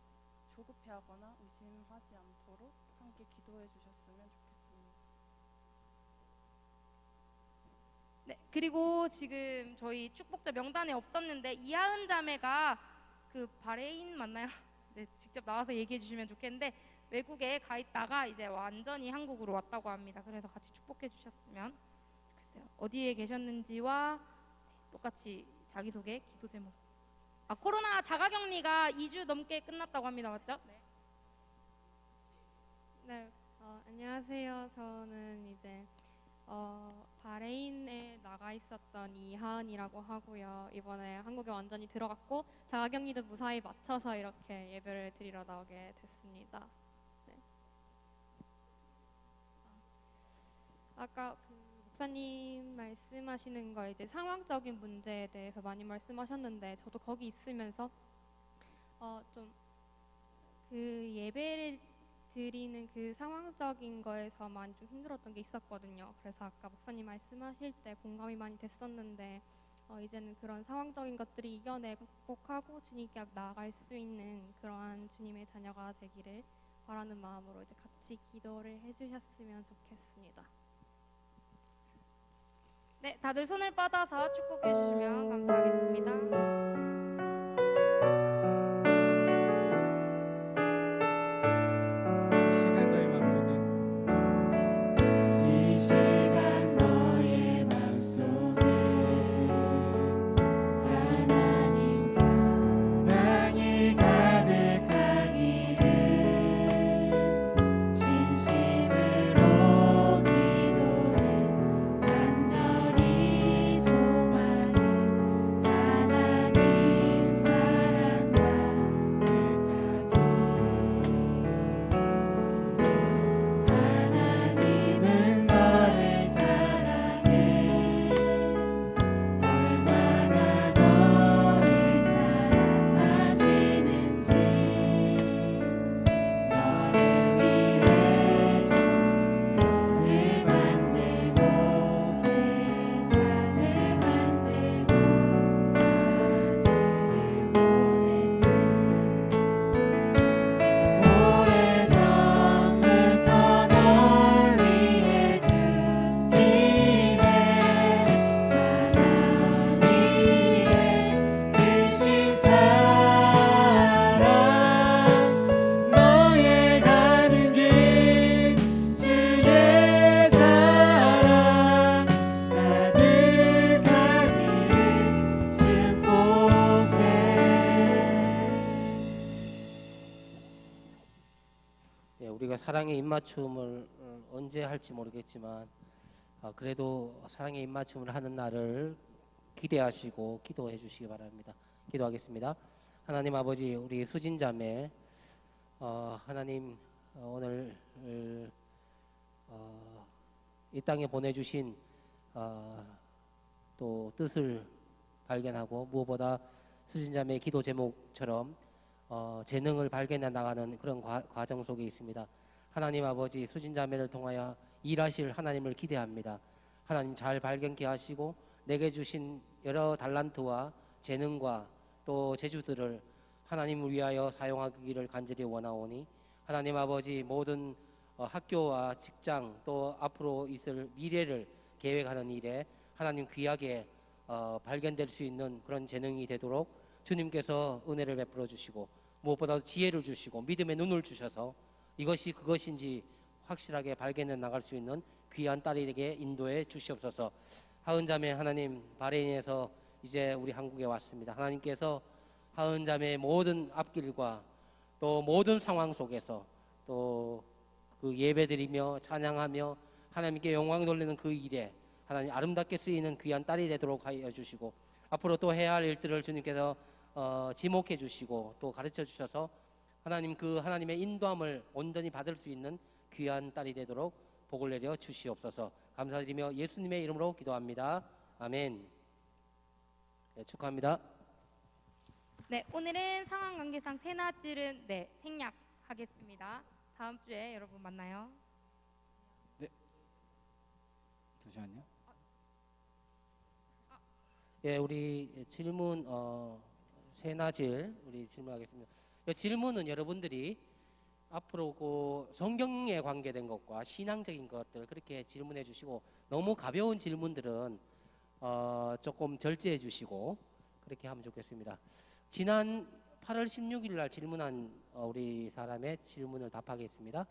Speaker 6: 조급해하거나 의심하지 않도록 함께 기도해 주셨으면 좋겠습니다.
Speaker 5: 네. 그리고 지금 저희 축복자 명단에 없었는데 이하은 자매가 그 바레인 맞나요? 네, 직접 나와서 얘기해 주시면 좋겠는데 외국에 가 있다가 이제 완전히 한국으로 왔다고 합니다. 그래서 같이 축복해 주셨으면 좋겠어요. 어디에 계셨는지와 똑같이 자기소개, 기도 제목. 코로나 자가격리가 2주 넘게 끝났다고 합니다. 맞죠? 네.
Speaker 7: 네, 안녕하세요. 저는 이제 바레인에 나가 있었던 이하은이라고 하고요. 이번에 한국에 완전히 들어갔고 자가격리도 무사히 마쳐서 이렇게 예배를 드리러 나오게 됐습니다. 네. 아까 그 목사님 말씀하시는 거 이제 상황적인 문제에 대해서 많이 말씀하셨는데 저도 거기 있으면서 좀 그 예배를 드리는 그 상황적인 거에서 많이 좀 힘들었던 게 있었거든요. 그래서 아까 목사님 말씀하실 때 공감이 많이 됐었는데 이제는 그런 상황적인 것들이 이겨내고 극복하고 주님께 앞 나아갈 수 있는 그러한 주님의 자녀가 되기를 바라는 마음으로 이제 같이 기도를 해주셨으면 좋겠습니다.
Speaker 5: 네, 다들 손을 뻗어서 축복해 주시면 감사하겠습니다.
Speaker 1: 이 시간 너의 마음속에
Speaker 2: 이 시간 너의 맘속에 하나님 사랑이 가득하기를 진심으로 기도해 간절히 소망해 하나님 사랑과 하나님은 너를 사랑해 얼마나 너를 사랑하시는지 너를 위해 너를 만들고 세상을 만들고 아들을 보냈네 오래전부터 널 위해 준 일에 하나님의 크신 사랑 너의 가는 길 주의 사랑 가득하기를 축복해.
Speaker 4: 예, 우리가 사랑의 입맞춤을 언제 할지 모르겠지만 그래도 사랑의 입맞춤을 하는 날을 기대하시고 기도해 주시기 바랍니다. 기도하겠습니다. 하나님 아버지, 우리 수진자매 하나님 오늘 이 땅에 보내주신 또 뜻을 발견하고 무엇보다 수진자매의 기도 제목처럼 재능을 발견해 나가는 그런 과정 속에 있습니다. 하나님 아버지, 수진자매를 통하여 일하실 하나님을 기대합니다. 하나님 잘 발견케 하시고 내게 주신 여러 달란트와 재능과 또 재주들을 하나님을 위하여 사용하기를 간절히 원하오니 하나님 아버지, 모든 학교와 직장 또 앞으로 있을 미래를 계획하는 일에 하나님 귀하게 발견될 수 있는 그런 재능이 되도록 주님께서 은혜를 베풀어 주시고 무엇보다도 지혜를 주시고 믿음의 눈을 주셔서 이것이 그것인지 확실하게 발견해 나갈 수 있는 귀한 딸에게 인도해 주시옵소서. 하은자매 하나님, 바레인에서 이제 우리 한국에 왔습니다. 하나님께서 하은자매의 모든 앞길과 또 모든 상황 속에서 또 그 예배드리며 찬양하며 하나님께 영광 돌리는 그 일에 하나님 아름답게 쓰이는 귀한 딸이 되도록 하여 주시고, 앞으로 또 해야 할 일들을 주님께서 지목해 주시고 또 가르쳐 주셔서 하나님 그 하나님의 인도함을 온전히 받을 수 있는 귀한 딸이 되도록 복을 내려 주시옵소서. 감사드리며 예수님의 이름으로 기도합니다. 아멘. 네, 축하합니다.
Speaker 5: 네, 오늘은 상황 관계상 새나질은 생략하겠습니다. 다음 주에 여러분 만나요.
Speaker 1: 잠시만요.
Speaker 4: 예, 우리 질문 새나질 우리 질문하겠습니다. 이 질문은 여러분들이 앞으로 그 성경에 관계된 것과 신앙적인 것들 그렇게 질문해 주시고, 너무 가벼운 질문들은 조금 절제해 주시고 그렇게 하면 좋겠습니다. 지난 8월 16일 날 질문한 우리 사람의 질문을 답하겠습니다.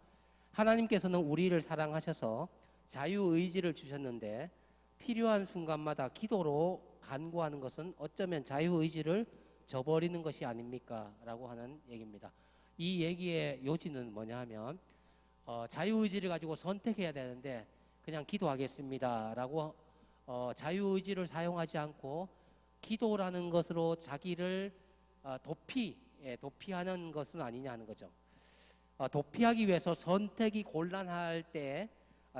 Speaker 4: 하나님께서는 우리를 사랑하셔서 자유의지를 주셨는데 필요한 순간마다 기도로 간구하는 것은 어쩌면 자유의지를 저버리는 것이 아닙니까? 라고 하는 얘기입니다. 이 얘기의 요지는 뭐냐 하면 자유의지를 가지고 선택해야 되는데 그냥 기도하겠습니다 라고 자유의지를 사용하지 않고 기도라는 것으로 자기를 도피하는 것은 아니냐는 거죠. 도피하기 위해서 선택이 곤란할 때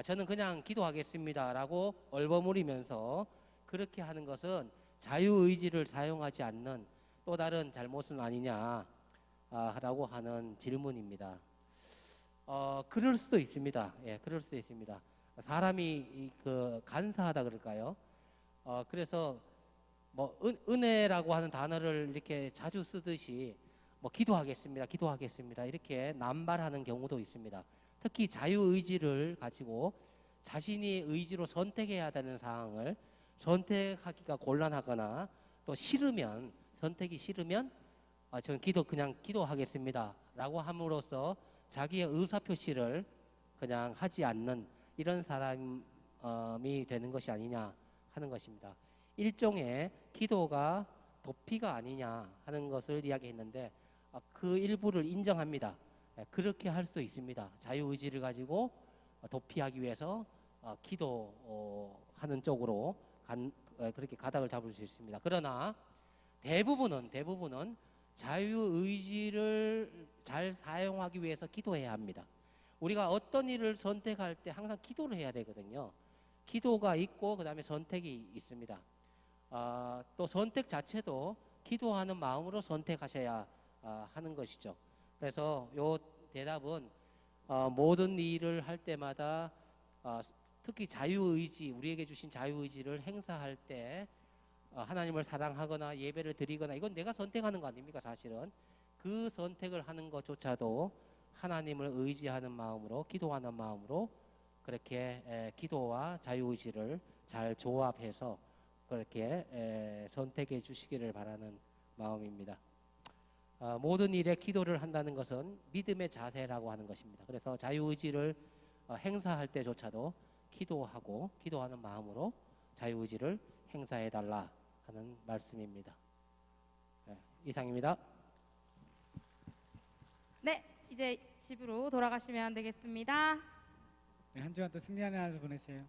Speaker 4: 저는 그냥 기도하겠습니다 라고 얼버무리면서 그렇게 하는 것은 자유의지를 사용하지 않는 또 다른 잘못은 아니냐 라고 하는 질문입니다. 그럴 수도 있습니다. 예, 그럴 수도 있습니다. 사람이 간사하다 그럴까요? 그래서 뭐 은혜라고 하는 단어를 이렇게 자주 쓰듯이 뭐 기도하겠습니다 이렇게 남발하는 경우도 있습니다. 특히 자유의지를 가지고 자신이 의지로 선택해야 되는 상황을 선택하기가 곤란하거나 또 선택이 싫으면 저는 그냥 기도하겠습니다 라고 함으로써 자기의 의사표시를 그냥 하지 않는 이런 사람이 되는 것이 아니냐 하는 것입니다. 일종의 기도가 도피가 아니냐 하는 것을 이야기했는데 그 일부를 인정합니다. 그렇게 할 수도 있습니다. 자유의지를 가지고 도피하기 위해서 기도하는 쪽으로 그렇게 가닥을 잡을 수 있습니다. 그러나 대부분은 자유의지를 잘 사용하기 위해서 기도해야 합니다. 우리가 어떤 일을 선택할 때 항상 기도를 해야 되거든요. 기도가 있고 그 다음에 선택이 있습니다. 또 선택 자체도 기도하는 마음으로 선택하셔야 하는 것이죠. 그래서 요 대답은 모든 일을 할 때마다 특히 자유의지, 우리에게 주신 자유의지를 행사할 때 하나님을 사랑하거나 예배를 드리거나 이건 내가 선택하는 거 아닙니까? 사실은 그 선택을 하는 것조차도 하나님을 의지하는 마음으로 기도하는 마음으로 그렇게 기도와 자유의지를 잘 조합해서 그렇게 선택해 주시기를 바라는 마음입니다. 모든 일에 기도를 한다는 것은 믿음의 자세라고 하는 것입니다. 그래서 자유의지를 행사할 때조차도 기도하는 마음으로 자유의지를 행사해 달라 하는 말씀입니다. 이상입니다.
Speaker 5: 네, 이제 집으로 돌아가시면 되겠습니다.
Speaker 1: 네, 한 주간 또 승리하는 하루 보내세요.